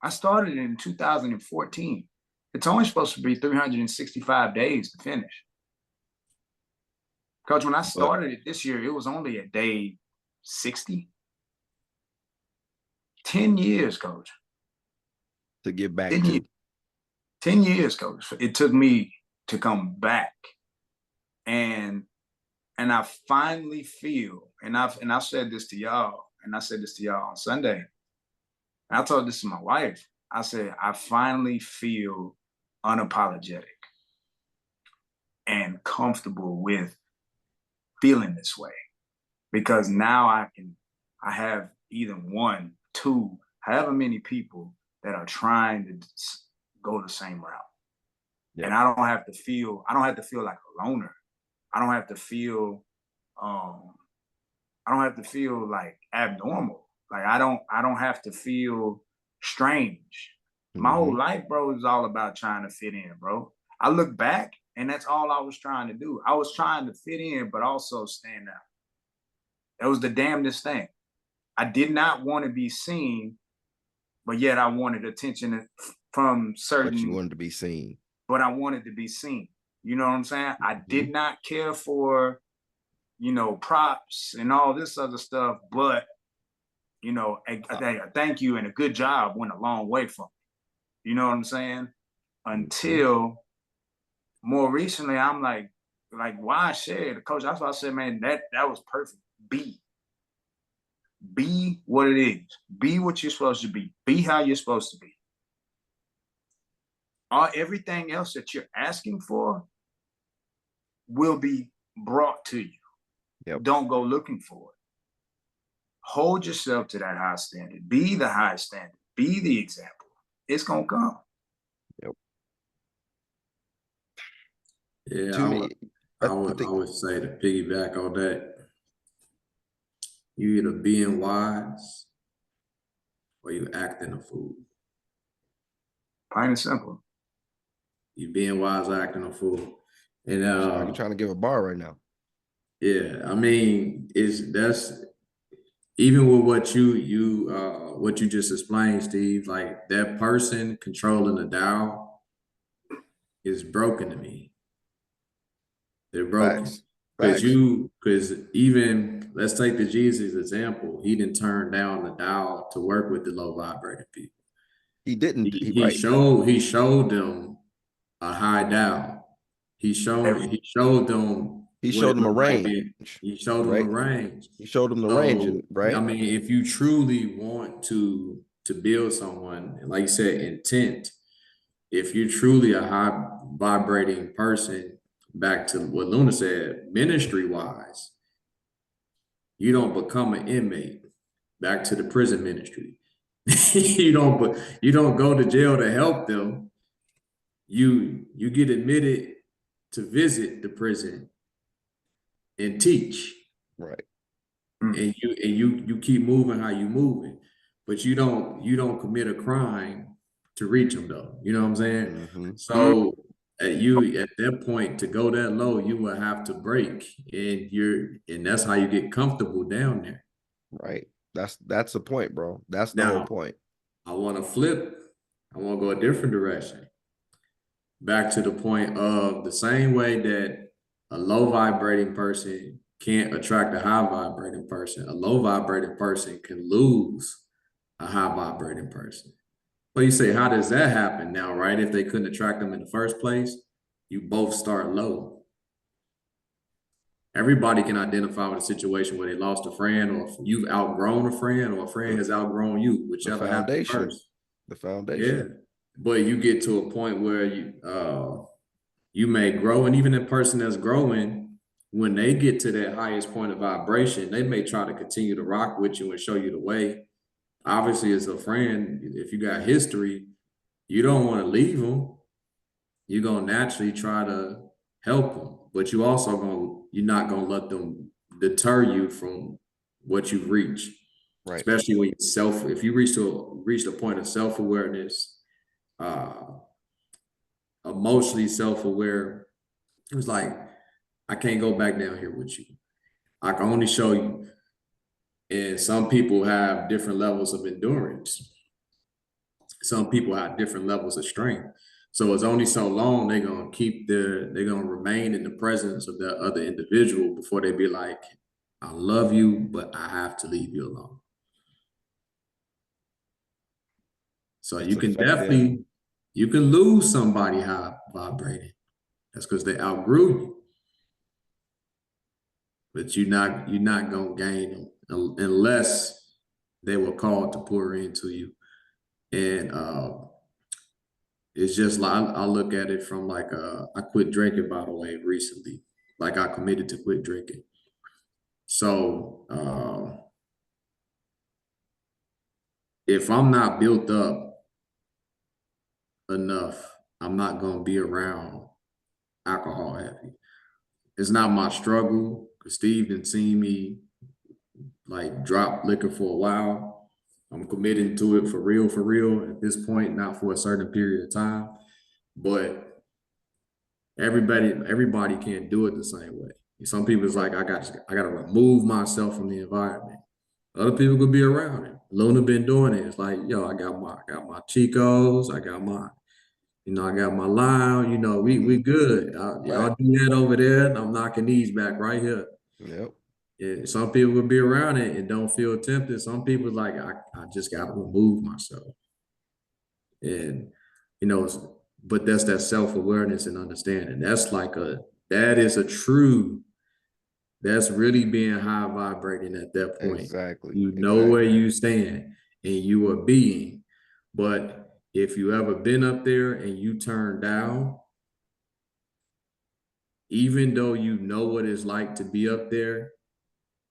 I started it in 2014. It's only supposed to be 365 days to finish. Coach, when I started it this year, it was only at day 60. 10 years, coach. To get back 10 years, coach. It took me to come back. And I finally feel, and I've said this to y'all, and I said this to y'all on Sunday. And I told this to my wife. I said, I finally feel unapologetic and comfortable with feeling this way. Because now I have either one, two, however many people that are trying to go the same route. Yep. And I don't have to feel like a loner. I don't have to feel like abnormal. Like I don't have to feel strange. My whole life, bro, is all about trying to fit in, bro. I look back and that's all I was trying to do. I was trying to fit in, but also stand out. That was the damnedest thing. I did not want to be seen, but yet I wanted attention from certain. But you wanted to be seen. But I wanted to be seen. You know what I'm saying? I did not care for, props and all this other stuff, but, a thank you and a good job went a long way for me. You know what I'm saying? Until more recently, I'm like, why share the coach? That's why I said, man, that was perfect. Be what it is. Be what you're supposed to be. Be how you're supposed to be. Everything else that you're asking for will be brought to you. Yep. Don't go looking for it. Hold yourself to that high standard. Be the high standard. Be the example. It's going to come. Yep. Yeah, I would say to piggyback on that, you either being wise or you acting a fool. Plain and simple. You being wise or acting a fool. And you're trying to give a bar right now. Yeah, I mean, that's even with what you just explained, Steve. Like that person controlling the dial is broken to me. They're broken. Facts. Because even let's take the Jesus example, he didn't turn down the dial to work with the low vibrating people. He didn't. He showed them a high dial. He showed them He showed them a range. He showed them a range. He showed them the range, right? I mean, if you truly want to build someone, like you said, intent, if you're truly a high vibrating person, back to what Luna said, ministry wise, you don't become an inmate. Back to the prison ministry. you don't go to jail to help them. You get admitted to visit the prison and teach. Right. And you keep moving how you moving, but you don't commit a crime to reach them though. You know what I'm saying? Mm-hmm. So at that point, to go that low, you will have to break, and that's how you get comfortable down there. Right. That's the point, bro. That's the whole point. I want to flip. I want to go a different direction. Back to the point of the same way that a low vibrating person can't attract a high vibrating person, a low vibrating person can lose a high vibrating person. Well, you say, how does that happen now, right? If they couldn't attract them in the first place, you both start low. Everybody can identify with a situation where they lost a friend, or you've outgrown a friend, or a friend has outgrown you, whichever happens first. The foundation. Yeah. But you get to a point where you may grow, and even a person that's growing, when they get to that highest point of vibration, they may try to continue to rock with you and show you the way. Obviously, as a friend, if you got history, you don't want to leave them. You're going to naturally try to help them, but you're not going to let them deter you from what you've reached. Right. Especially when if you reach a point of self-awareness, emotionally self-aware, it was like, I can't go back down here with you. I can only show you. And some people have different levels of endurance. Some people have different levels of strength. So it's only so long they're gonna remain in the presence of that other individual before they be like, I love you, but I have to leave you alone. So you can definitely, you can lose somebody high vibrating. That's because they outgrew you. But you're not gonna gain them unless they were called to pour into you. And it's just like, I look at it from like, I quit drinking, by the way, recently. Like, I committed to quit drinking. So if I'm not built up enough, I'm not going to be around alcohol heavy. It's not my struggle, because Steve didn't see me like drop liquor for a while. I'm committing to it for real at this point, not for a certain period of time. But everybody can't do it the same way. Some people is like, I got to remove myself from the environment. Other people could be around it. Luna been doing it. It's like, yo, I got my Chicos, I got my Lime, we good. Y'all do that over there, and I'm knocking these back right here. Yep. Yeah, some people will be around it and don't feel tempted. Some people like, I just got to remove myself. And, but that's that self-awareness and understanding. That's really being high vibrating at that point. Exactly. You know where you stand and you are being. But if you ever been up there and you turn down, even though you know what it's like to be up there,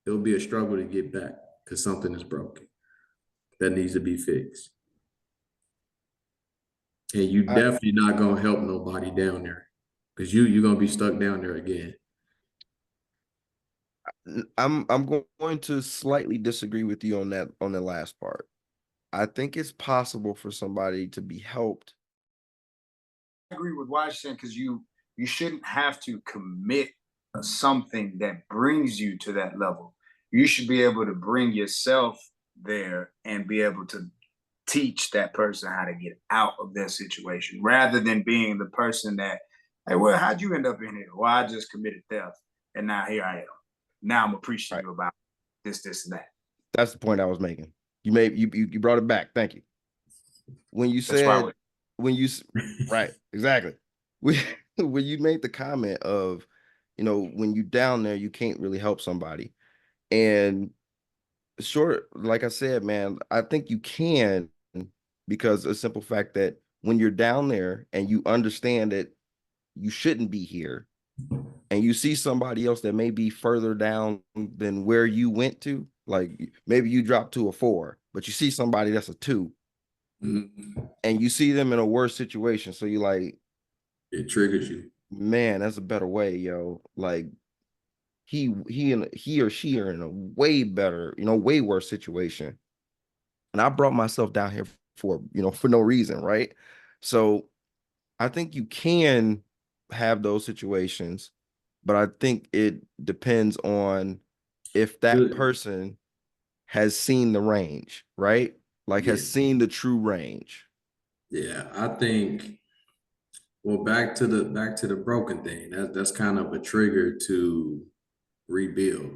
it'll be a struggle to get back because something is broken that needs to be fixed. And you definitely not going to help nobody down there because you're going to be stuck down there again. I'm going to slightly disagree with you on the last part. I think it's possible for somebody to be helped. I agree with what you're saying, because you shouldn't have to commit something that brings you to that level. You should be able to bring yourself there and be able to teach that person how to get out of their situation, rather than being the person that, hey, well, how'd you end up in here? Well, I just committed theft. and now here I am. Now I'm appreciative about this, and that. That's the point I was making. You brought it back. Thank you. When you said right, exactly. When you made the comment of, when you down there, you can't really help somebody. And sure, like I said, man, I think you can, because of the simple fact that when you're down there and you understand that you shouldn't be here, and you see somebody else that may be further down than where you went to, like maybe you dropped to a 4, but you see somebody that's a 2, and you see them in a worse situation. So you like, it triggers you. Man, that's a better way, yo. Like he or she are in a way better, way worse situation. And I brought myself down here for no reason, right? So I think you can have those situations, but I think it depends on if that person has seen the range, right? Like has seen the true range. Yeah, I think, well, back to the broken thing. That's kind of a trigger to rebuild.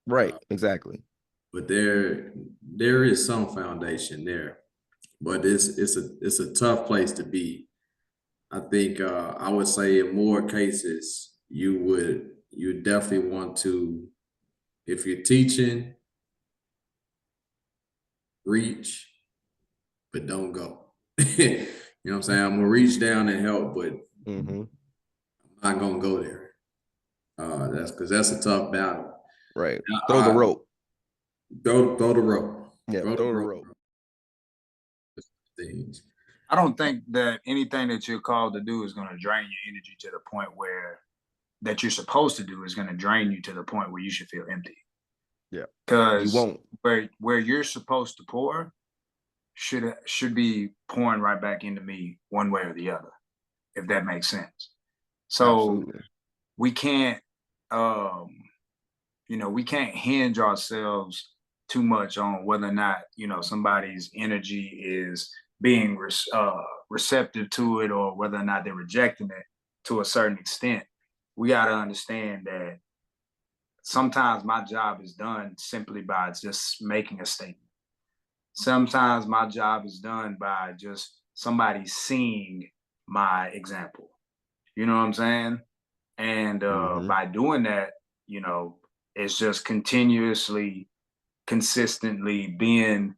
Right, exactly. But there is some foundation there. But it's a tough place to be. I think I would say in more cases you definitely want to, if you're teaching, reach, but don't go. You know what I'm saying? I'm gonna reach down and help, but I'm not gonna go there. That's a tough battle. Right. Throw the rope. Throw the rope. Yeah, throw the rope. Things. I don't think that anything that you're called to do is going to drain your energy to the point where that you're supposed to do is going to drain you to the point where you should feel empty. Yeah. Because you won't. Where you're supposed to pour should be pouring right back into me one way or the other, if that makes sense. So Absolutely. we can't we can't hinge ourselves too much on whether or not, somebody's energy is being receptive to it, or whether or not they're rejecting it to a certain extent. We got to understand that sometimes my job is done simply by just making a statement. Sometimes my job is done by just somebody seeing my example. You know what I'm saying? And by doing that, it's just continuously, consistently being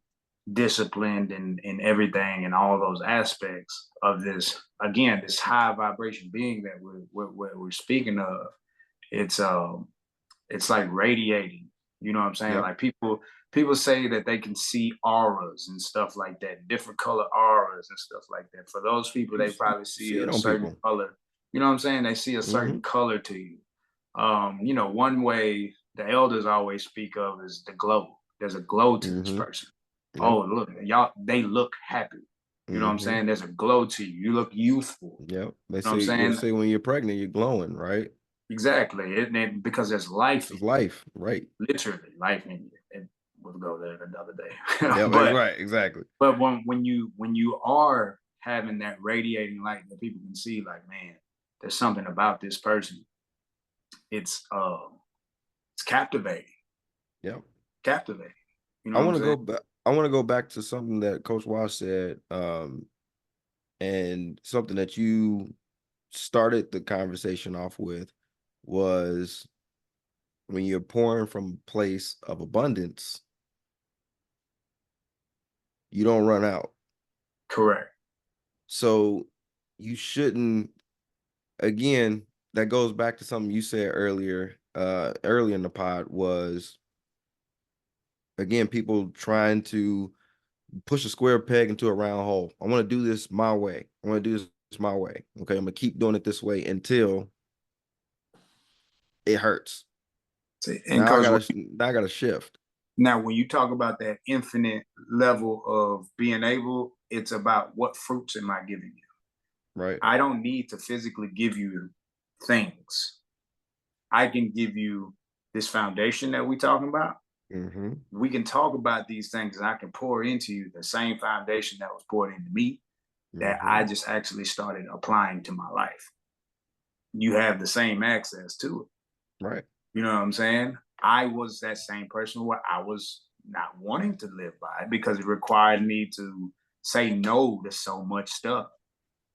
disciplined in everything and all those aspects of this, again, this high vibration being that we're speaking of. It's like radiating, you know what I'm saying? Yep. Like people say that they can see auras and stuff like that, different color auras and stuff like that. For those people, they probably see a certain color. You know what I'm saying? They see a certain color to you. One way the elders always speak of is the glow. There's a glow to this person. Yep. Oh, look, y'all, they look happy. You know what I'm saying? There's a glow to you. You look youthful. Yep. They say when you're pregnant, you're glowing, right? Exactly. Because there's life. It's life, right? Literally, life in you. And we'll go there another day. Yeah, right, exactly. But when you are having that radiating light that people can see, like, man, there's something about this person. It's captivating. Yeah. Captivating. I want to go back to something that Coach Walsh said, and something that you started the conversation off with was, when you're pouring from a place of abundance, you don't run out. Correct. So you shouldn't, again, that goes back to something you said earlier in the pod, was, again, people trying to push a square peg into a round hole. I want to do this my way. I want to do this my way. Okay, I'm gonna keep doing it this way until it hurts. And now I gotta shift. Now, when you talk about that infinite level of being able, it's about what fruits am I giving you? Right. I don't need to physically give you things. I can give you this foundation that we're talking about. We can talk about these things, and I can pour into you the same foundation that was poured into me, that I just actually started applying to my life. You have the same access to it. Right. You know what I'm saying? I was that same person where I was not wanting to live by it because it required me to say no to so much stuff.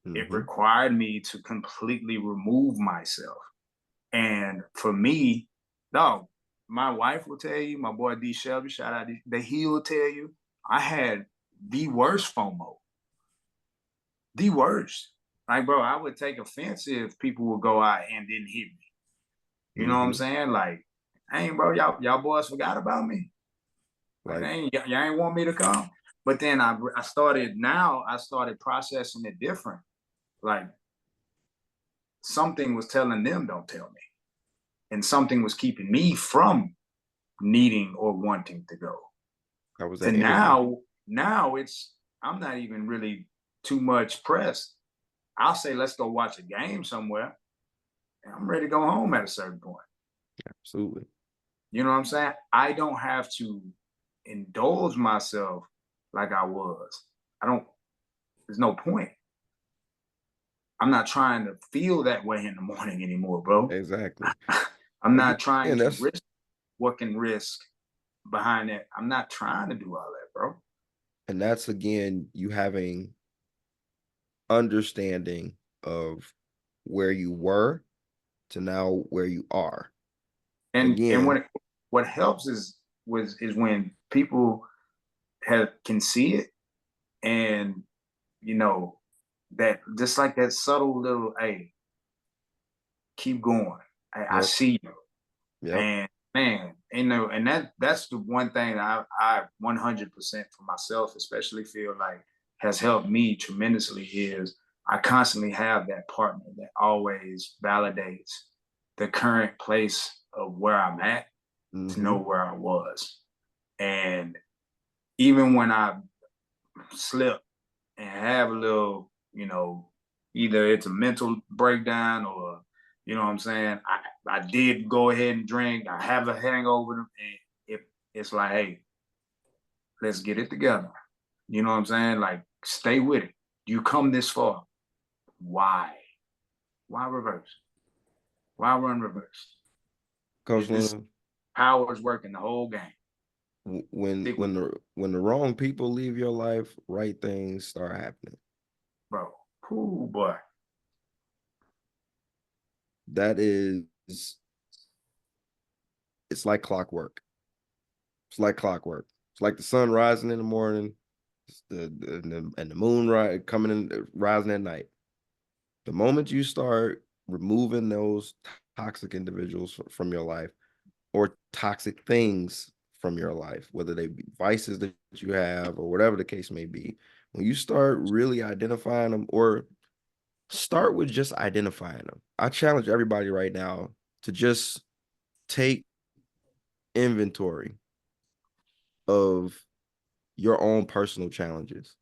It required me to completely remove myself. And for me, no, my wife will tell you, my boy D Shelby, shout out, that he will tell you, I had the worst FOMO, the worst. Like, bro, I would take offense if people would go out and didn't hit me. You know what I'm saying? Like, hey, bro, y'all boys forgot about me. Like, y'all ain't want me to come. But then I started processing it different. Like, something was telling them, don't tell me. And something was keeping me from needing or wanting to go. That was that now it's, I'm not even really too much pressed. I'll say, let's go watch a game somewhere. And I'm ready to go home at a certain point. Absolutely. You know what I'm saying? I don't have to indulge myself like I was. There's no point. I'm not trying to feel that way in the morning anymore, bro. Exactly. I'm not trying to risk what can risk behind that. I'm not trying to do all that, bro. And that's, again, you having understanding of where you were to now where you are. And what helps is when people can see it, and you know, that just like that subtle little, hey, keep going. I see you. Yep. And man, and that's the one thing that I 100% for myself especially feel like has helped me tremendously is I constantly have that partner that always validates the current place of where I'm at to know where I was. And even when I slip and have a little, either it's a mental breakdown or, you know what I'm saying, I did go ahead and drink, I have a hangover, and it's like, hey, let's get it together. You know what I'm saying? Like, stay with it. You come this far. Why? Why reverse? Why run reverse? Coach This Luna, power is working the whole game. when the wrong people leave your life, right things start happening. Bro, ooh, boy. That is, it's like clockwork. It's like clockwork. It's like the sun rising in the morning, and the moon rising at night. The moment you start removing those toxic individuals from your life, or toxic things from your life, whether they be vices that you have or whatever the case may be, when you start really identifying them, or start with just identifying them. I challenge everybody right now to just take inventory of your own personal challenges.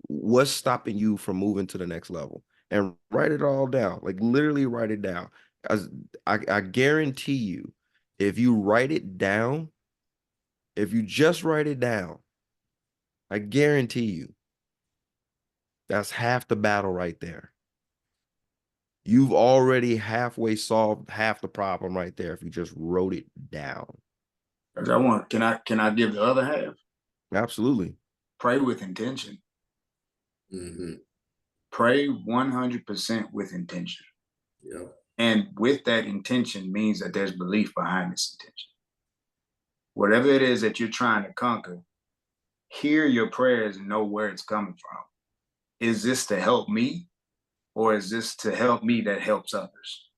What's stopping you from moving to the next level? And write it all down. Like, literally write it down. I guarantee you, if you write it down, if you just write it down, I guarantee you, that's half the battle right there. You've already halfway solved half the problem right there if you just wrote it down. Can I give the other half? Absolutely. Pray with intention. Pray 100% with intention. Yeah. And with that intention means that there's belief behind this intention. Whatever it is that you're trying to conquer, hear your prayers and know where it's coming from. Is this to help me, or is this to help me that helps others?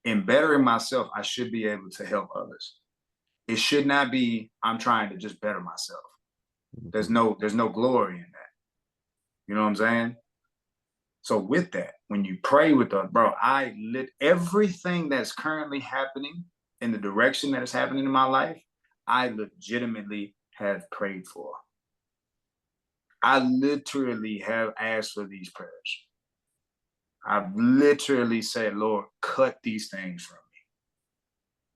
In bettering myself, I should be able to help others. It should not be, I'm trying to just better myself. There's no glory in that. You know what I'm saying? So with that, when you pray with us, bro, I lit everything that's currently happening in the direction that is happening in my life, I legitimately have prayed for. I literally have asked for these prayers. I've literally said, Lord, cut these things from me.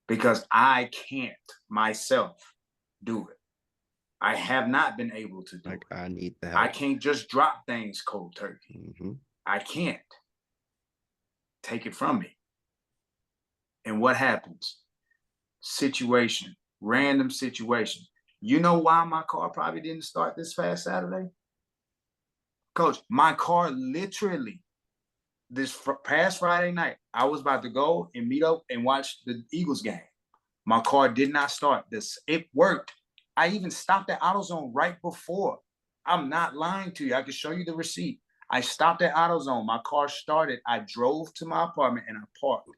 Because I can't myself do it. I have not been able to do it. I need the help. I can't just drop things cold turkey. I can't. Take it from me. And what happens? Situation, random situation. You know why my car probably didn't start this fast Saturday? Coach, my car literally, this past Friday night, I was about to go and meet up and watch the Eagles game. My car did not start. It worked. I even stopped at AutoZone right before. I'm not lying to you. I can show you the receipt. I stopped at AutoZone. My car started. I drove to my apartment and I parked.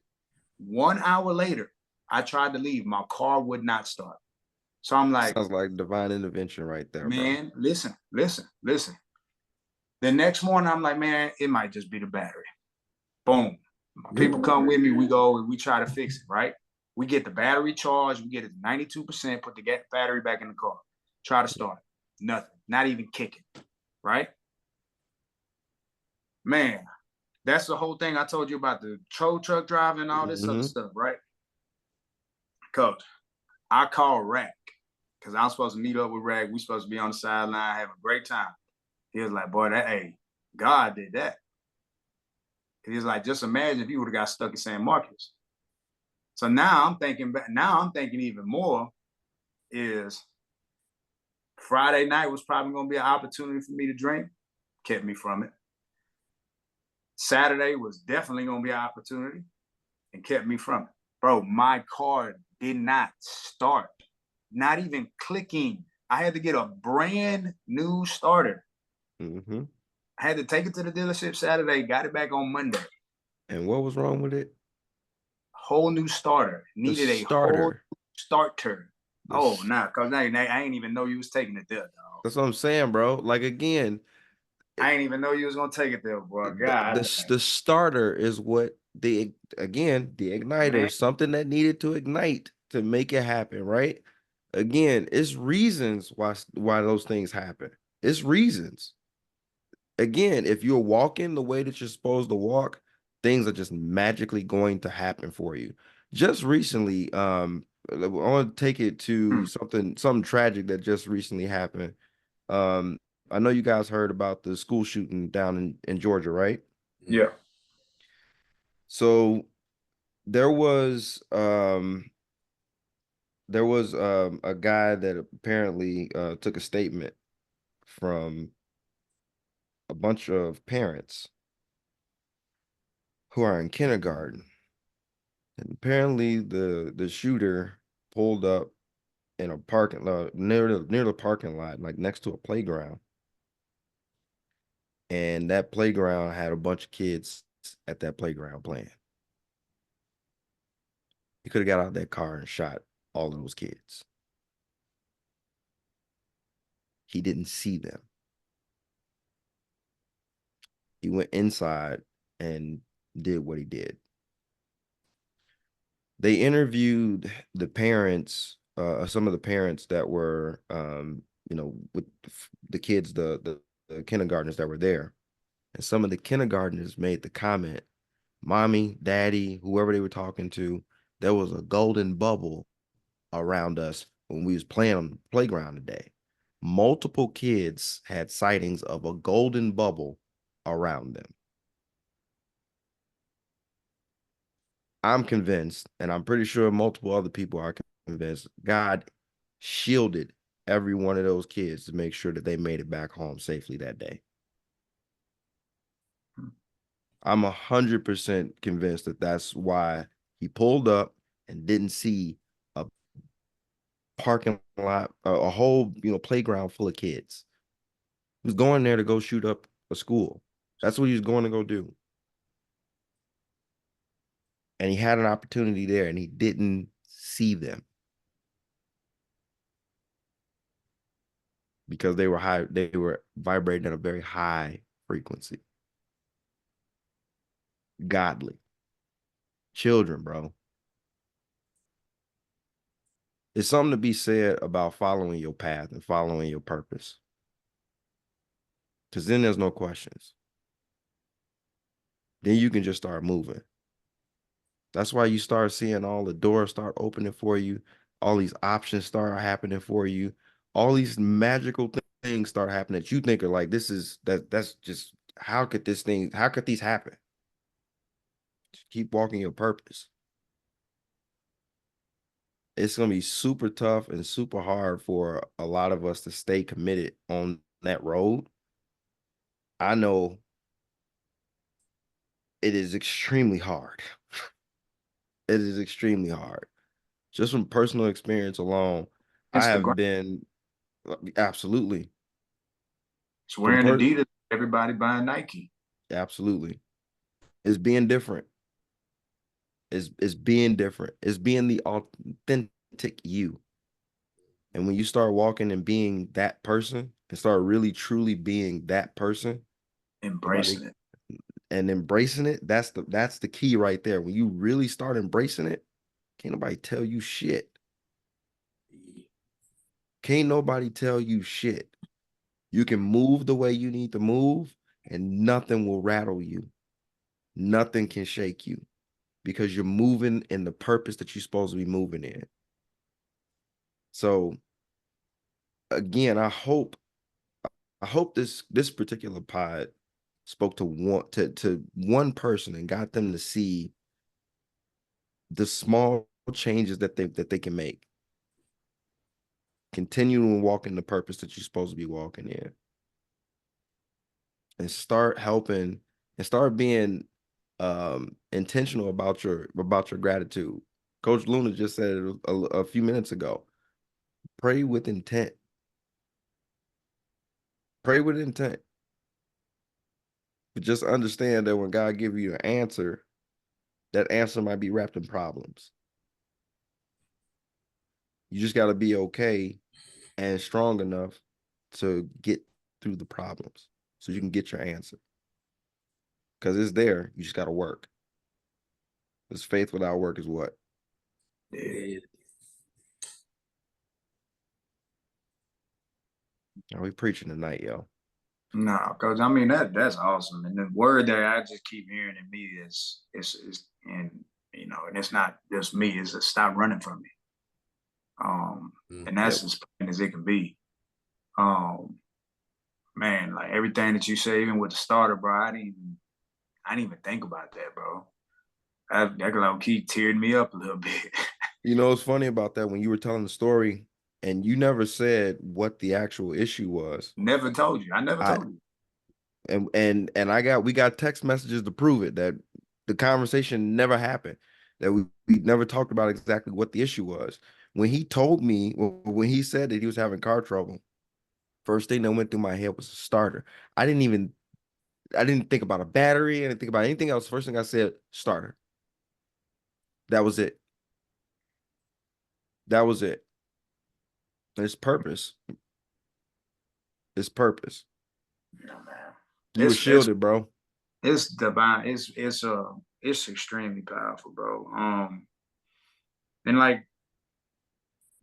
1 hour later, I tried to leave. My car would not start. So I'm like, sounds like divine intervention right there, man, bro. Listen. The next morning, I'm like, man, it might just be the battery. Boom. People come with me. We go and we try to fix it, right? We get the battery charged. We get it 92%, put the battery back in the car. Try to start it. Nothing. Not even kicking, right? Man, that's the whole thing I told you about the tow truck driving and all this other stuff, right? Coach, I called Rack because I'm supposed to meet up with Rack. We supposed to be on the sideline having a great time. He was like, boy, God did that. He was like, just imagine if you would have got stuck in San Marcos. So now I'm thinking even more is Friday night was probably going to be an opportunity for me to drink, kept me from it. Saturday was definitely going to be an opportunity and kept me from it. Bro, my car did not start, not even clicking. I had to get a brand new starter. Mm-hmm. I had to take it to the dealership Saturday, got it back on Monday. And what was wrong with it? Whole new starter. Needed a whole starter. Cause now I ain't even know you was taking it there, dog. That's what I'm saying, bro. Like, again, I ain't even know you was gonna take it there, bro. God, the starter is what the igniter, man. Something that needed to ignite to make it happen, right? Again, it's reasons why those things happen. It's reasons. Again, if you're walking the way that you're supposed to walk, things are just magically going to happen for you. Just recently, I want to take it to something tragic that just recently happened. I know you guys heard about the school shooting down in Georgia, right? Yeah. So there was a guy that apparently took a statement from a bunch of parents who are in kindergarten. And apparently the shooter pulled up in a parking lot near the parking lot, like next to a playground. And that playground had a bunch of kids at that playground playing. He could have got out of that car and shot all of those kids. He didn't see them. He went inside and did what he did. They interviewed the parents, some of the parents that were, with the kids, the kindergartners that were there. And some of the kindergartners made the comment, mommy, daddy, whoever they were talking to, there was a golden bubble around us when we was playing on the playground today. Multiple kids had sightings of a golden bubble around them. I'm convinced, and I'm pretty sure multiple other people are convinced, God shielded every one of those kids to make sure that they made it back home safely that day. I'm 100% convinced that that's why he pulled up and didn't see a parking lot, a whole playground full of kids. He was going there to go shoot up a school. That's what he was going to go do. And he had an opportunity there and he didn't see them because they were vibrating at a very high frequency. Godly children, bro. It's something to be said about following your path and following your purpose. Because then there's no questions. Then you can just start moving. That's why you start seeing all the doors start opening for you. All these options start happening for you. All these magical things start happening that you think are like, that's just, how could these happen? Just keep walking your purpose. it's gonna be super tough and super hard for a lot of us to stay committed on that road. I know it is extremely hard. It is extremely hard. Just from personal experience alone, I It's the have grind. been absolutely It's from wearing Adidas. Everybody buying Nike. absolutely. It's being different. It's being different. It's being the authentic you. And when you start walking and being that person and start really truly being that person, Embracing it. and embracing it, that's the key right there. When you really start embracing it, can't nobody tell you shit. Can't nobody tell you shit. You can move the way you need to move, and nothing will rattle you. Nothing can shake you because you're moving in the purpose that you're supposed to be moving in. So again, I hope this particular pod spoke to one person and got them to see the small changes that they can make. Continue to walk in the purpose that you're supposed to be walking in. And start helping and start being intentional about your gratitude. Coach Luna just said it a few minutes ago. Pray with intent. Pray with intent. But just understand that when God gives you an answer, that answer might be wrapped in problems. You just got to be okay and strong enough to get through the problems so you can get your answer. Because it's there. You just got to work. Because faith without work is what? Yeah. Are we preaching tonight, yo? No, Coach. I mean that's awesome. And the word that I just keep hearing in me is and and it's not just me, it's a stop running from me. And that's as plain as it can be. Man, like everything that you say, even with the starter, bro, I didn't even think about that, bro. That could keep tearing me up a little bit. You know, it's funny about that when you were telling the story and you never said what the actual issue was. Never told you. I never told you. And we got text messages to prove it, that the conversation never happened, that we never talked about exactly what the issue was. When he told me, when he said that he was having car trouble, first thing that went through my head was a starter. I didn't think about a battery. I didn't think about anything else. First thing I said, starter. That was it. That was it. It's purpose. It's purpose. Yeah, man. You were shielded, bro. It's divine. It's extremely powerful, bro. And like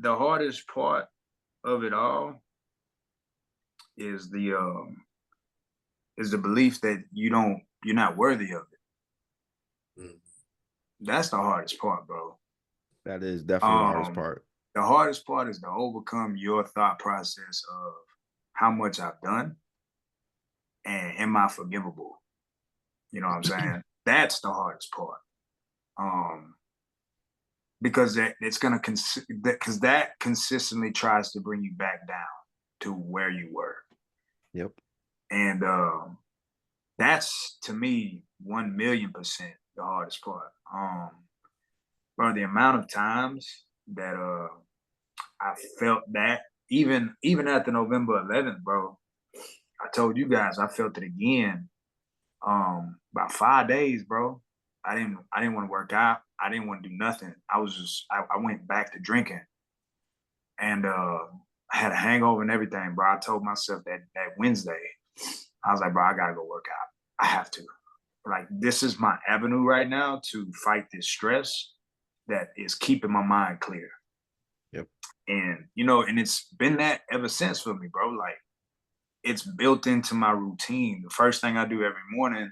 the hardest part of it all is the belief that you're not worthy of it. Mm. That's the hardest part, bro. That is definitely the hardest part. The hardest part is to overcome your thought process of how much I've done and am I forgivable? You know what I'm saying? That's the hardest part. Because it's gonna because that consistently tries to bring you back down to where you were. Yep. And that's to me 1,000,000% the hardest part. Bro, the amount of times that I felt that even at the November 11th, bro, I told you guys I felt it again. About 5 days, bro. I didn't want to work out. I didn't want to do nothing. I went back to drinking. And I had a hangover and everything, bro. I told myself that Wednesday, I was like, bro, I gotta go work out. I have to. Like, this is my avenue right now to fight this stress that is keeping my mind clear. Yep. And and it's been that ever since for me, bro. Like, it's built into my routine. The first thing I do every morning,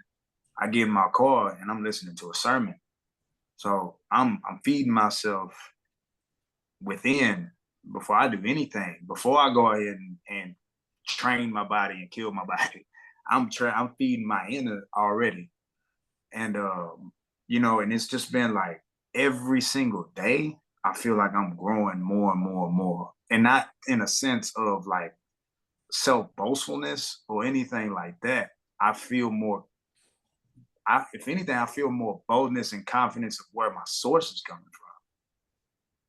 I get in my car and I'm listening to a sermon. So I'm feeding myself within before I do anything. Before I go ahead and train my body and kill my body, I'm feeding my inner already. And and it's just been like every single day I feel like I'm growing more and more and more. And not in a sense of like self-boastfulness or anything like that. I feel more, if anything, I feel more boldness and confidence of where my source is coming from.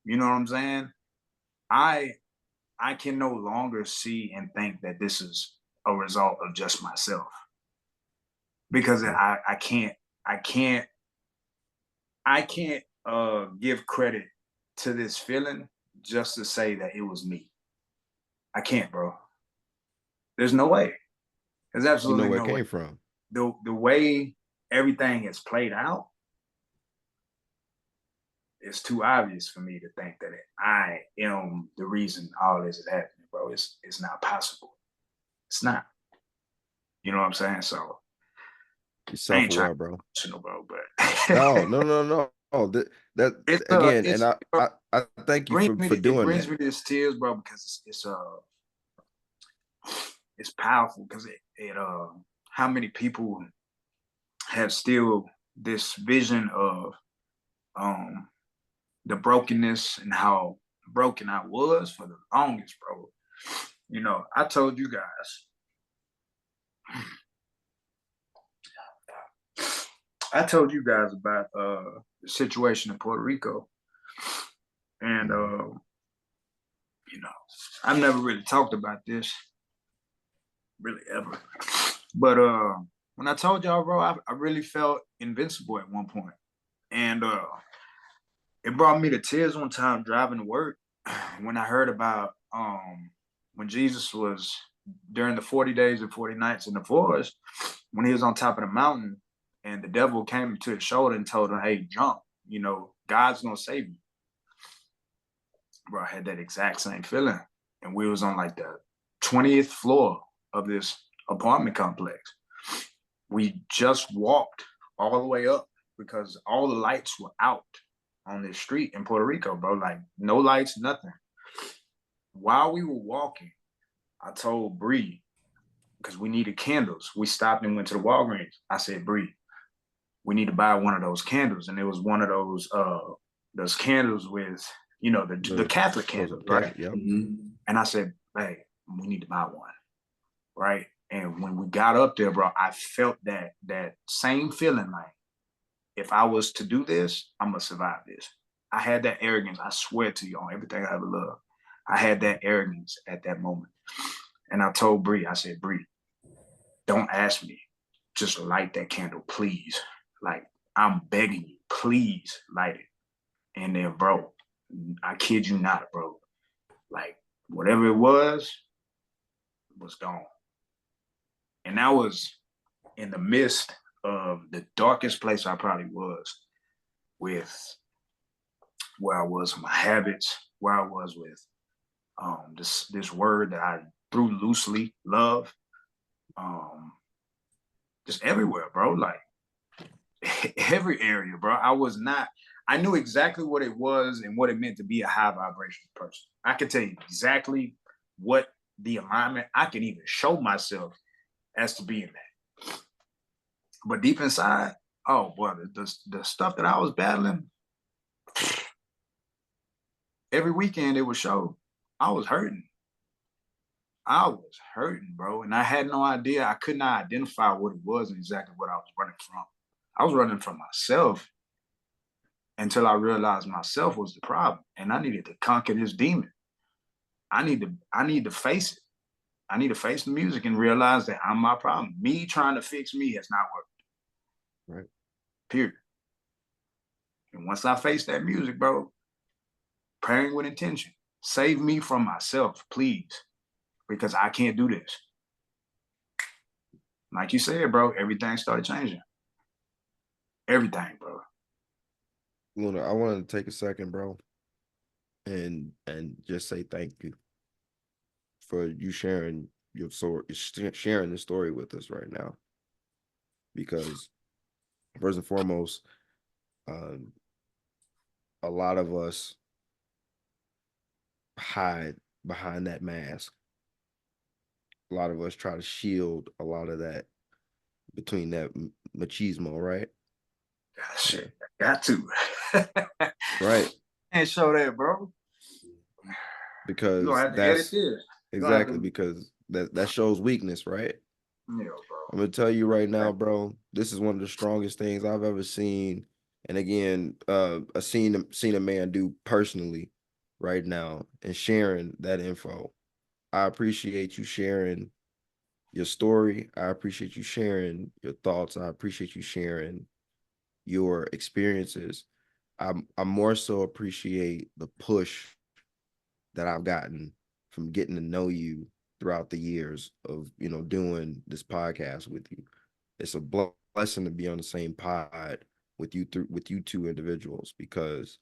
You know what I'm saying? I I can no longer see and think that this is a result of just myself because I can't I can't give credit to this feeling just to say that it was me. I can't, bro. There's no way. There's You know absolutely where it no way. came from. The way everything is played out, it's too obvious for me to think that I am the reason all this is happening, bro. It's not possible. It's not. You know what I'm saying? So You I ain't trying self-aware, bro. to know, bro, but No. Oh, that again, and it's I thank you for it doing brings that. me to tears, bro, because it's powerful because it how many people have still this vision of um the brokenness and how broken I was for the longest, bro. You know, I told you guys, about the situation in Puerto Rico, and you know, I've never really talked about this, really ever. But when I told y'all, bro, I really felt invincible at one point, and it brought me to tears one time driving to work when I heard about when Jesus was during the 40 days and 40 nights in the forest, when he was on top of the mountain and the devil came to his shoulder and told him, hey, jump, you know, God's gonna save you. Bro, I had that exact same feeling. And we was on like the 20th floor of this apartment complex. We just walked all the way up because all the lights were out on this street in Puerto Rico, bro. Like no lights, nothing. While we were walking, I told Bree, because we needed candles. We stopped and went to the Walgreens. I said, Bree, we need to buy one of those candles. And it was one of those candles with, you know, the Catholic candles, right? Yep. Mm-hmm. And I said, hey, we need to buy one, right? And when we got up there, bro, I felt that same feeling like, if I was to do this, I'm gonna survive this. I had that arrogance. I swear to you on everything I ever loved. I had that arrogance at that moment. And I told Bree, I said, Bree, don't ask me. Just light that candle, please. Like, I'm begging you, please light it. And then, bro, I kid you not, bro. Like, whatever it was gone. And that was in the midst of the darkest place I probably was with where I was with my habits, where I was with this word that I threw loosely, love, just everywhere, bro. Like every area, bro. I knew exactly what it was and what it meant to be a high vibration person. I could tell you exactly what the alignment, I can even show myself as to being that. But deep inside, oh boy, the stuff that I was battling, every weekend it would show I was hurting. I was hurting, bro. And I had no idea. I could not identify what it was and exactly what I was running from. I was running from myself until I realized myself was the problem. And I needed to conquer this demon. I need to face it. I need to face the music and realize that I'm my problem. Me trying to fix me has not worked. Right. Period. And once I face that music, bro, praying with intention, save me from myself, please, because I can't do this. Like you said, bro, everything started changing. Everything, bro. Luna, I want to take a second, bro, and just say thank you for you sharing your story, sharing the story with us right now. Because first and foremost, a lot of us hide behind that mask. A lot of us try to shield a lot of that between that machismo, right? Shit, I got to. Right. can't show that, bro. You're because gonna have to edit that's this. You're gonna have exactly to, because that shows weakness, right? bro. I'm gonna tell you right now, bro. This is one of the strongest things I've ever seen, and again, I've seen a man do personally right now and sharing that info. I appreciate you sharing your story. I appreciate you sharing your thoughts. I appreciate you sharing your experiences. I more so appreciate the push that I've gotten from getting to know you throughout the years of doing this podcast with you. It's a blessing to be on the same pod with you two individuals because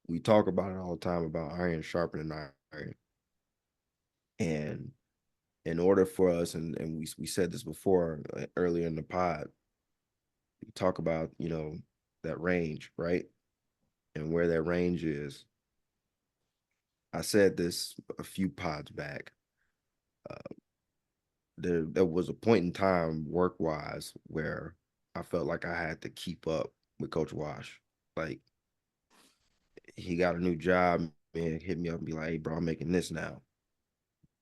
we talk about it all the time about iron sharpening iron. And in order for us, and we said this before earlier in the pod, we talk about that range, right? And where that range is. I said this a few pods back. There was a point in time work wise where I felt like I had to keep up with Coach Wash. Like he got a new job and hit me up and be like, "Hey, bro, I'm making this now.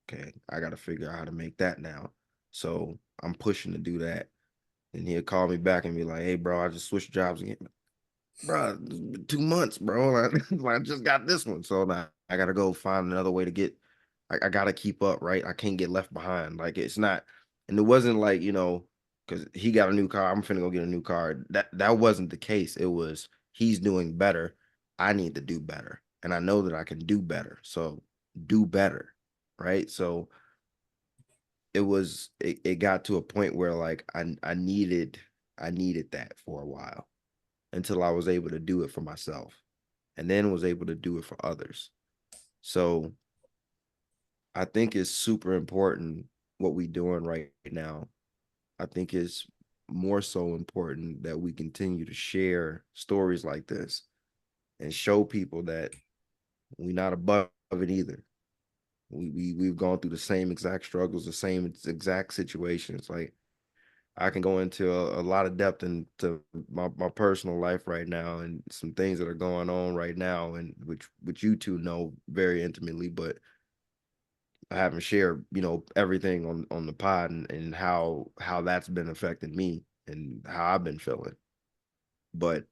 Okay, I got to figure out how to make that now." So I'm pushing to do that. And he'll call me back and be like, "Hey, bro, I just switched jobs again." Bro, 2 months, bro. I just got this one. So now I got to go find another way to get, I got to keep up, right? I can't get left behind. Like it's not, and it wasn't like, because he got a new car, I'm finna go get a new car. That wasn't the case. It was, he's doing better. I need to do better. And I know that I can do better. So do better, right? So it got to a point where like I needed that for a while until I was able to do it for myself and then was able to do it for others. So I think it's super important what we're doing right now. I think it's more so important that we continue to share stories like this and show people that we're not above it either. We've gone through the same exact struggles, the same exact situations. Like I can go into a lot of depth into my personal life right now and some things that are going on right now, and which you two know very intimately, but I haven't shared, everything on the pod and how that's been affecting me and how I've been feeling. But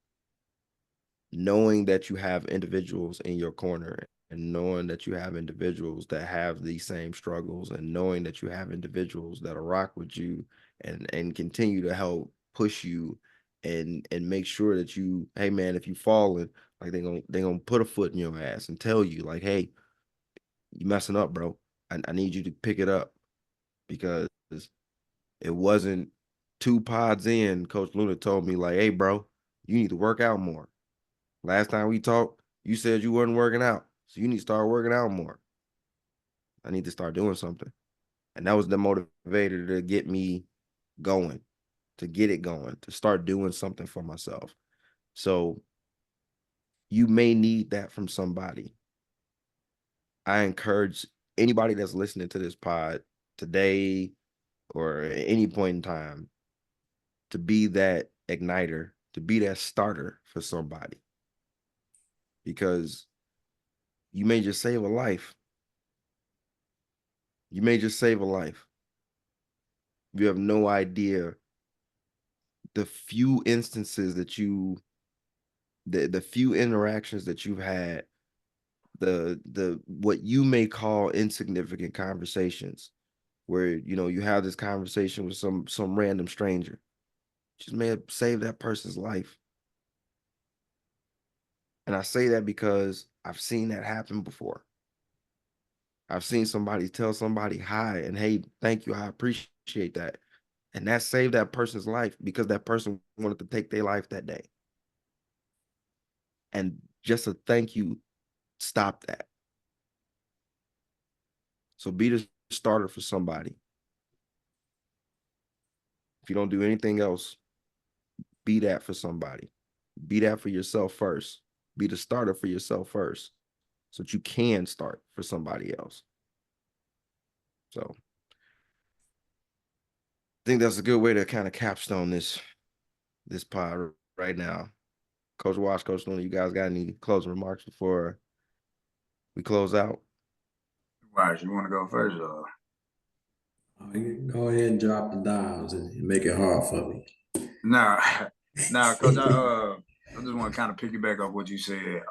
knowing that you have individuals in your corner and knowing that you have individuals that have these same struggles and knowing that you have individuals that'll rock with you and continue to help push you and make sure that you, hey man, if you falling, like they gonna put a foot in your ass and tell you like, hey, you messing up, bro. I need you to pick it up because it wasn't two pods in. Coach Luna told me like, hey, bro, you need to work out more. Last time we talked, you said you wasn't working out. So you need to start working out more. I need to start doing something. And that was the motivator to get me going, to get it going, to start doing something for myself. So you may need that from somebody. I encourage anybody that's listening to this pod today or at any point in time to be that igniter, to be that starter for somebody. Because you may just save a life. You may just save a life. You have no idea the few instances that the few interactions that you've had, the what you may call insignificant conversations where you have this conversation with some random stranger. Just may have saved that person's life. And I say that because I've seen that happen before. I've seen somebody tell somebody hi and hey, thank you, I appreciate that. And that saved that person's life because that person wanted to take their life that day. And just a thank you stopped that. So be the starter for somebody. If you don't do anything else, be that for somebody. Be that for yourself first. Be the starter for yourself first so that you can start for somebody else. So I think that's a good way to kind of capstone this pod right now. Coach Wash, Coach Looney, you guys got any closing remarks before we close out? Right, you want to go first? Go ahead and drop the dimes and make it hard for me. Nah, Coach. I just want to kind of piggyback off what you said.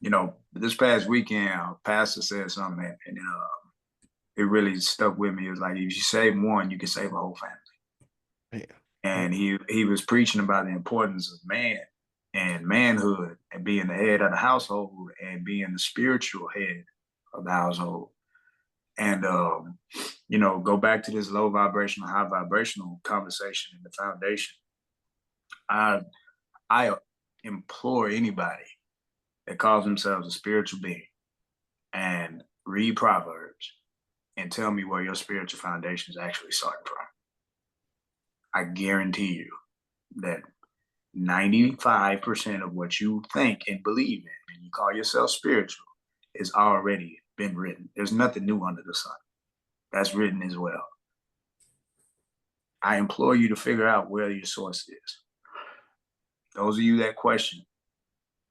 You know, this past weekend, Pastor said something, and it really stuck with me. It was like, if you save one, you can save a whole family. Yeah. And he was preaching about the importance of man and manhood and being the head of the household and being the spiritual head of the household. And, you know, go back to this low vibrational, high vibrational conversation in the foundation. I implore anybody that calls themselves a spiritual being and read Proverbs and tell me where your spiritual foundation is actually starting from. I guarantee you that 95% of what you think and believe in and you call yourself spiritual is already been written. There's nothing new under the sun. That's written as well. I implore you to figure out where your source is. Those of you that question,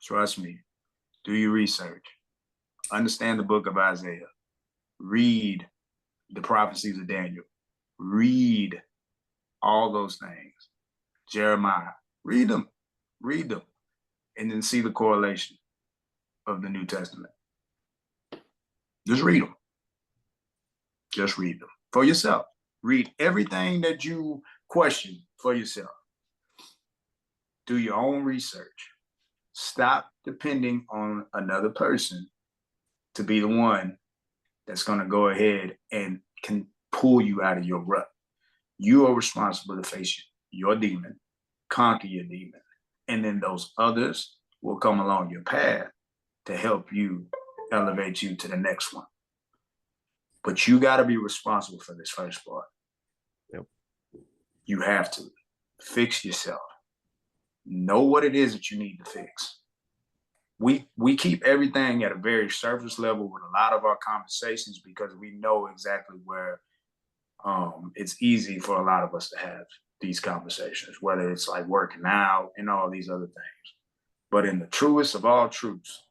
trust me, do your research. Understand the book of Isaiah. Read the prophecies of Daniel. Read all those things. Jeremiah, read them, and then see the correlation of the New Testament. Just read them. Just read them for yourself. Read everything that you question for yourself. Do your own research. Stop depending on another person to be the one that's going to go ahead and can pull you out of your rut. You are responsible to face your demon, conquer your demon, and then those others will come along your path to help you elevate you to the next one. But you got to be responsible for this first part. Yep. You have to fix yourself. Know what it is that you need to fix. We keep everything at a very surface level with a lot of our conversations because we know exactly where it's easy for a lot of us to have these conversations, whether it's like working out and all these other things. But in the truest of all truths,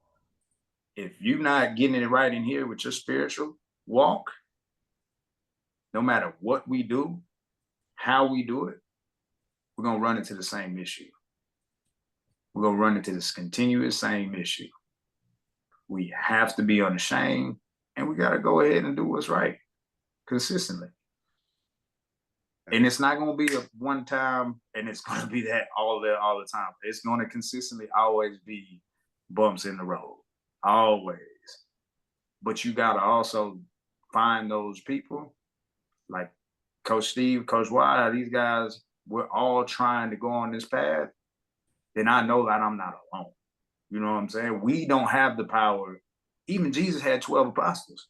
if you're not getting it right in here with your spiritual walk, no matter what we do, how we do it, we're going to run into the same issue. We're going to run into this continuous same issue. We have to be unashamed, and we got to go ahead and do what's right consistently. And it's not going to be a one time, and it's going to be that all the time. It's going to consistently always be bumps in the road, always. But you got to also find those people like Coach Steve, Coach Wyatt, these guys, we're all trying to go on this path. Then I know that I'm not alone. You know what I'm saying? We don't have the power. Even Jesus had 12 apostles.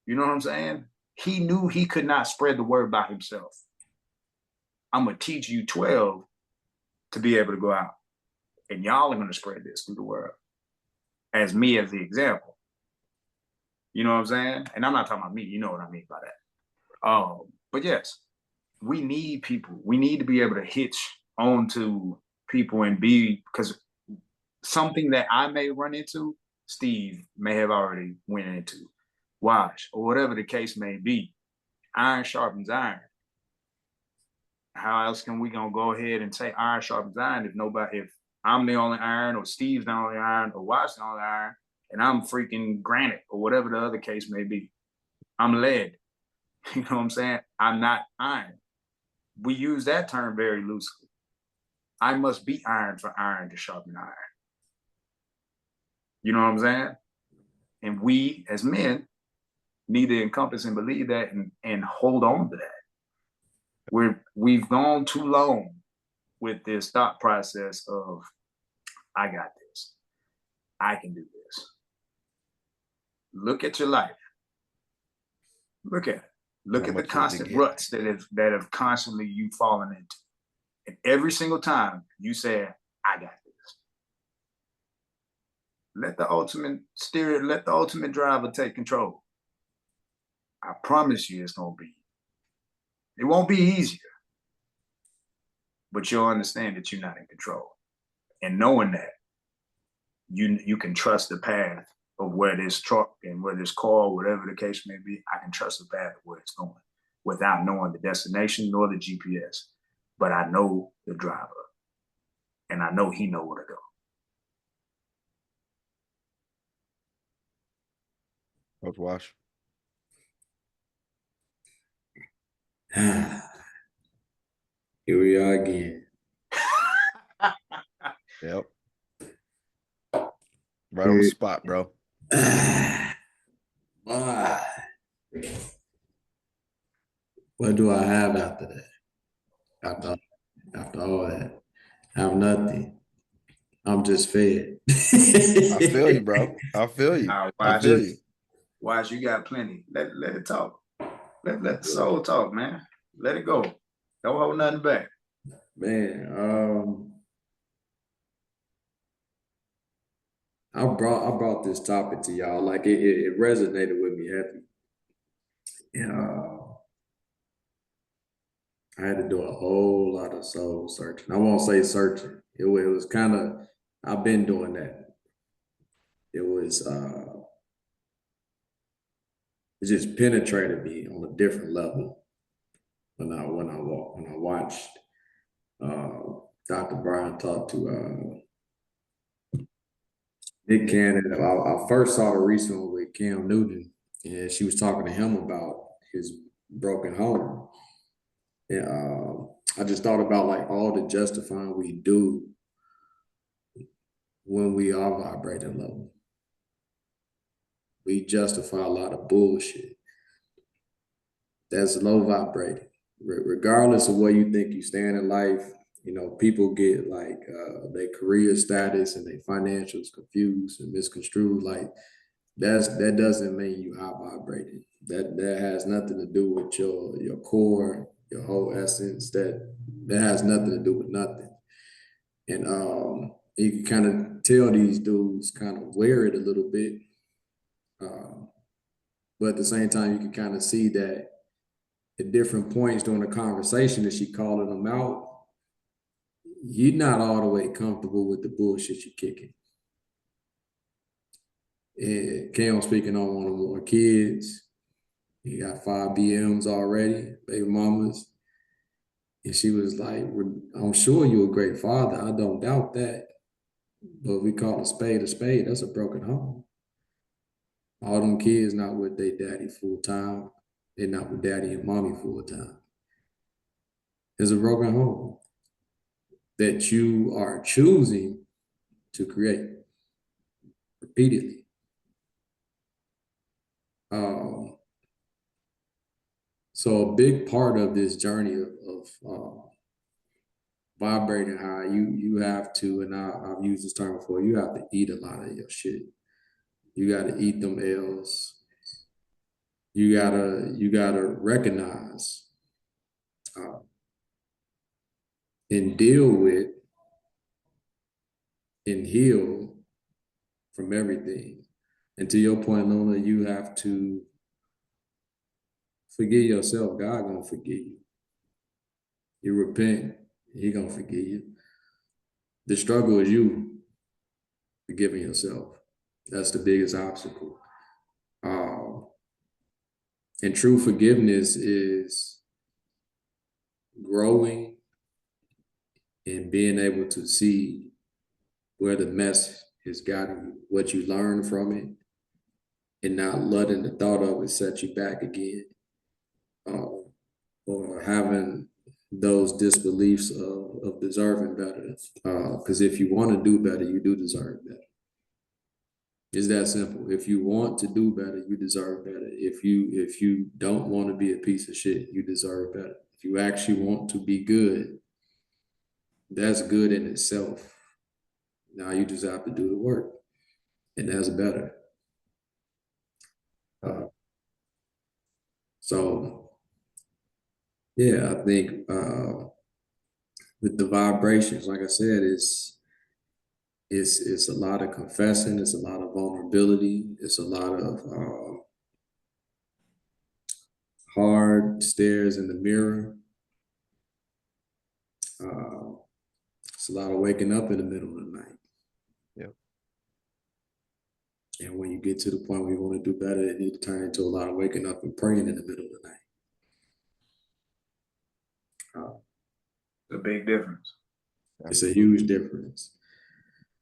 You know what I'm saying? He knew he could not spread the word by himself. I'm going to teach you 12 to be able to go out. And y'all are going to spread this through the world. As me as the example. You know what I'm saying? And I'm not talking about me. You know what I mean by that. But yes, we need people. We need to be able to hitch onto people and be, because something that I may run into, Steve may have already went into. Wash, or whatever the case may be. Iron sharpens iron. How else can we gonna go ahead and say iron sharpens iron if I'm the only iron, or Steve's the only iron, or Wash the only iron, and I'm freaking granite, or whatever the other case may be. I'm lead. You know what I'm saying? I'm not iron. We use that term very loosely. I must be iron for iron to sharpen iron. You know what I'm saying? And we as men need to encompass and believe that and hold on to that. We've gone too long with this thought process of, I got this. I can do this. Look at your life. Look at it. Look at the constant ruts that have constantly you fallen into. And every single time you said, I got this. Let the ultimate driver take control. I promise you it won't be easier, but you'll understand that you're not in control. And knowing that, you can trust the path of where this truck and where this car, whatever the case may be, I can trust the path of where it's going without knowing the destination nor the GPS. But I know the driver, and I know he know where to go. Coach Wash. Here we are again. Yep. Right on the spot, bro. Why? What do I have after that? After all that, I have nothing. I'm just fed. I feel you, bro. I feel you. I feel you. Watch, you got plenty. Let it talk. Let the soul talk, man. Let it go. Don't hold nothing back. Man, I brought this topic to y'all. Like it resonated with me heavy. And I had to do a whole lot of soul searching. I won't say searching. It was kind of, I've been doing that. It just penetrated me on a different level when I watched Dr. Brian talk to Nick Cannon. I first saw the recent one with Cam Newton, and she was talking to him about his broken home. And I just thought about like all the justifying we do when we are vibrating low. We justify a lot of bullshit that's low vibrating. Regardless of where you think you stand in life, you know, people get like their career status and their financials confused and misconstrued. Like that doesn't mean you high vibrating. That has nothing to do with your core, your whole essence. That has nothing to do with nothing. And you can kind of tell these dudes kind of wear it a little bit. But at the same time, you can kind of see that at different points during the conversation that she calling them out, you're not all the way comfortable with the bullshit you're kicking. And Cam speaking on one of more kids. He got 5 BMs already, baby mamas. And she was like, I'm sure you're a great father. I don't doubt that. But we call a spade. That's a broken home. All them kids not with their daddy full time. They're not with daddy and mommy full time. There's a broken home that you are choosing to create repeatedly. So a big part of this journey of vibrating high, you have to, and I've used this term before, you have to eat a lot of your shit. You got to eat them L's. You gotta recognize and deal with and heal from everything. And to your point, Luna, you have to forgive yourself. God gonna forgive you. You repent, He gonna forgive you. The struggle is you forgiving yourself. That's the biggest obstacle. And true forgiveness is growing and being able to see where the mess has gotten you, what you learned from it, and not letting the thought of it set you back again, or having those disbeliefs of deserving better. Because if you want to do better, you do deserve better. It's that simple. If you want to do better, you deserve better. If you don't want to be a piece of shit, you deserve better. If you actually want to be good, that's good in itself. Now you just have to do the work, and that's better. So yeah, I think with the vibrations, like I said, it's a lot of confessing, it's a lot of vulnerability, it's a lot of hard stares in the mirror. It's a lot of waking up in the middle of the night. Yep. And when you get to the point where you want to do better, it needs to turn into a lot of waking up and praying in the middle of the night. It's a big difference. It's a huge difference.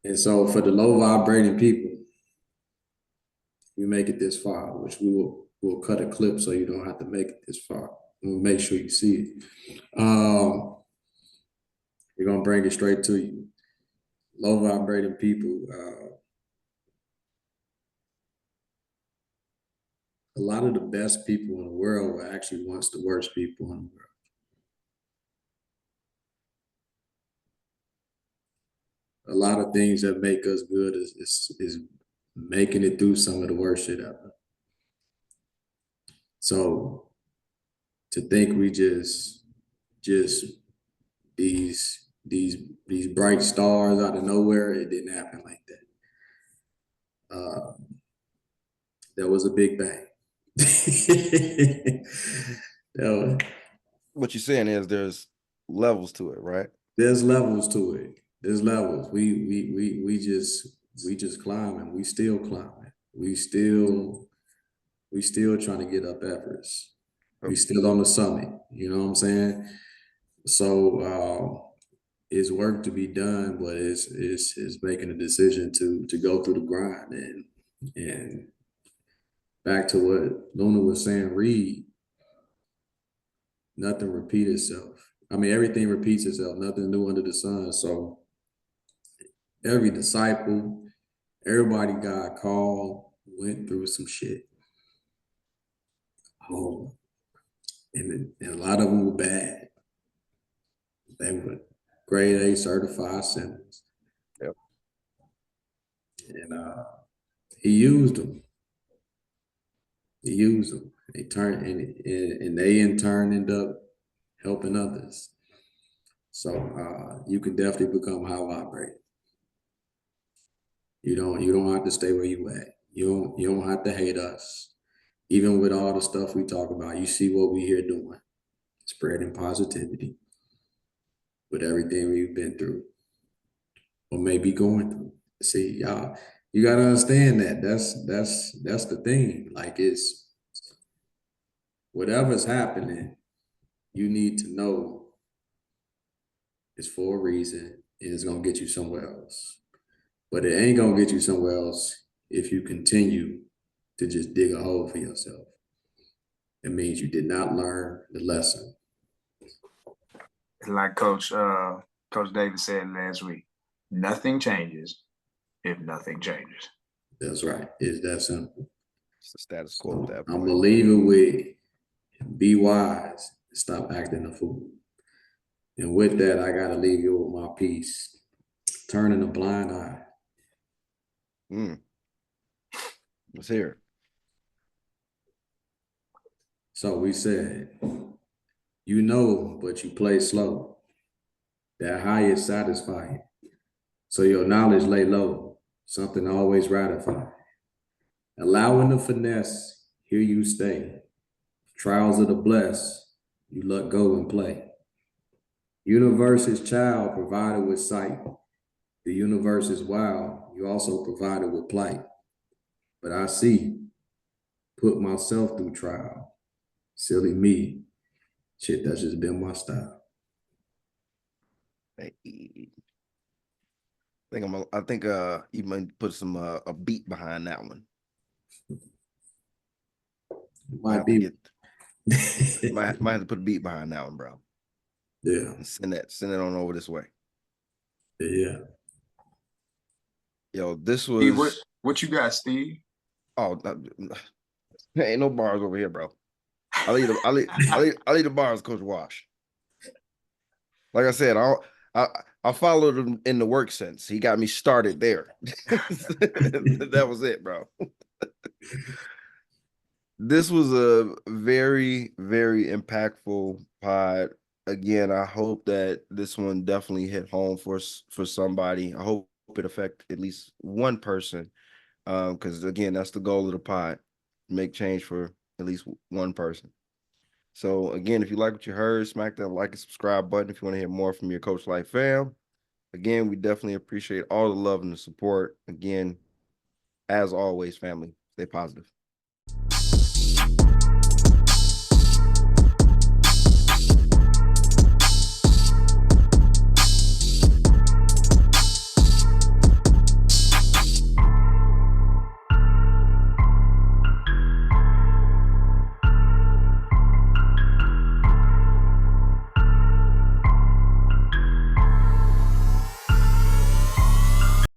And so for the low vibrating people, you make it this far, which we'll cut a clip so you don't have to make it this far. We'll make sure you see it. We're gonna bring it straight to you. Low vibrating people, a lot of the best people in the world were actually once the worst people in the world. A lot of things that make us good is making it through some of the worst shit ever. So to think we just these bright stars out of nowhere, it didn't happen like that. That was a big bang. What you're saying is there's levels to it, right? There's levels to it. There's levels. We just climbing. We still climbing. We still trying to get up Everest. We still on the summit. You know what I'm saying? So it's work to be done, but it's making a decision to go through the grind and back to what Luna was saying, read. Nothing repeat itself. I mean, everything repeats itself, nothing new under the sun. So every disciple, everybody God called, went through some shit. And a lot of them were bad. They were grade A certified sinners. Yep. And he used them. He used them. They turned and they in turn end up helping others. So you can definitely become high vibrating. You don't have to stay where you at. You don't have to hate us. Even with all the stuff we talk about, you see what we here doing, spreading positivity with everything we've been through or maybe going through. See, y'all, you gotta understand that. That's the thing. Like it's whatever's happening, you need to know it's for a reason and it's gonna get you somewhere else. But it ain't gonna get you somewhere else if you continue to just dig a hole for yourself. It means you did not learn the lesson. Like Coach David said last week, nothing changes if nothing changes. That's right. It's that simple. It's the status quo at that point. I'm gonna leave it with be wise and stop acting a fool. And with that, I gotta leave you with my piece. Turning a blind eye. Let's hear it. So we said, you know, but you play slow. That high is satisfying. So your knowledge lay low, something always ratified. Allowing the finesse, here you stay. Trials of the blessed, you let go and play. Universe's child provided with sight. The universe is wild, you also provided with plight. But I see, put myself through trial. Silly me. Shit, that's just been my style. I think you might put some a beat behind that one. Might be. might have to put a beat behind that one, bro. Yeah. And send it on over this way. Yeah. Yo, this was Steve, what you got, Steve? Oh, there ain't no bars over here, bro. I leave the bars, Coach Wash. Like I said, I followed him in the work sense. He got me started there. That was it, bro. This was a very, very impactful pod. Again, I hope that this one definitely hit home for somebody. I hope it affect at least one person. Because again, that's the goal of the pod. Make change for at least one person. So again, if you like what you heard, smack that like and subscribe button if you want to hear more from your Coach Life fam. Again, we definitely appreciate all the love and the support. Again, as always, family, stay positive.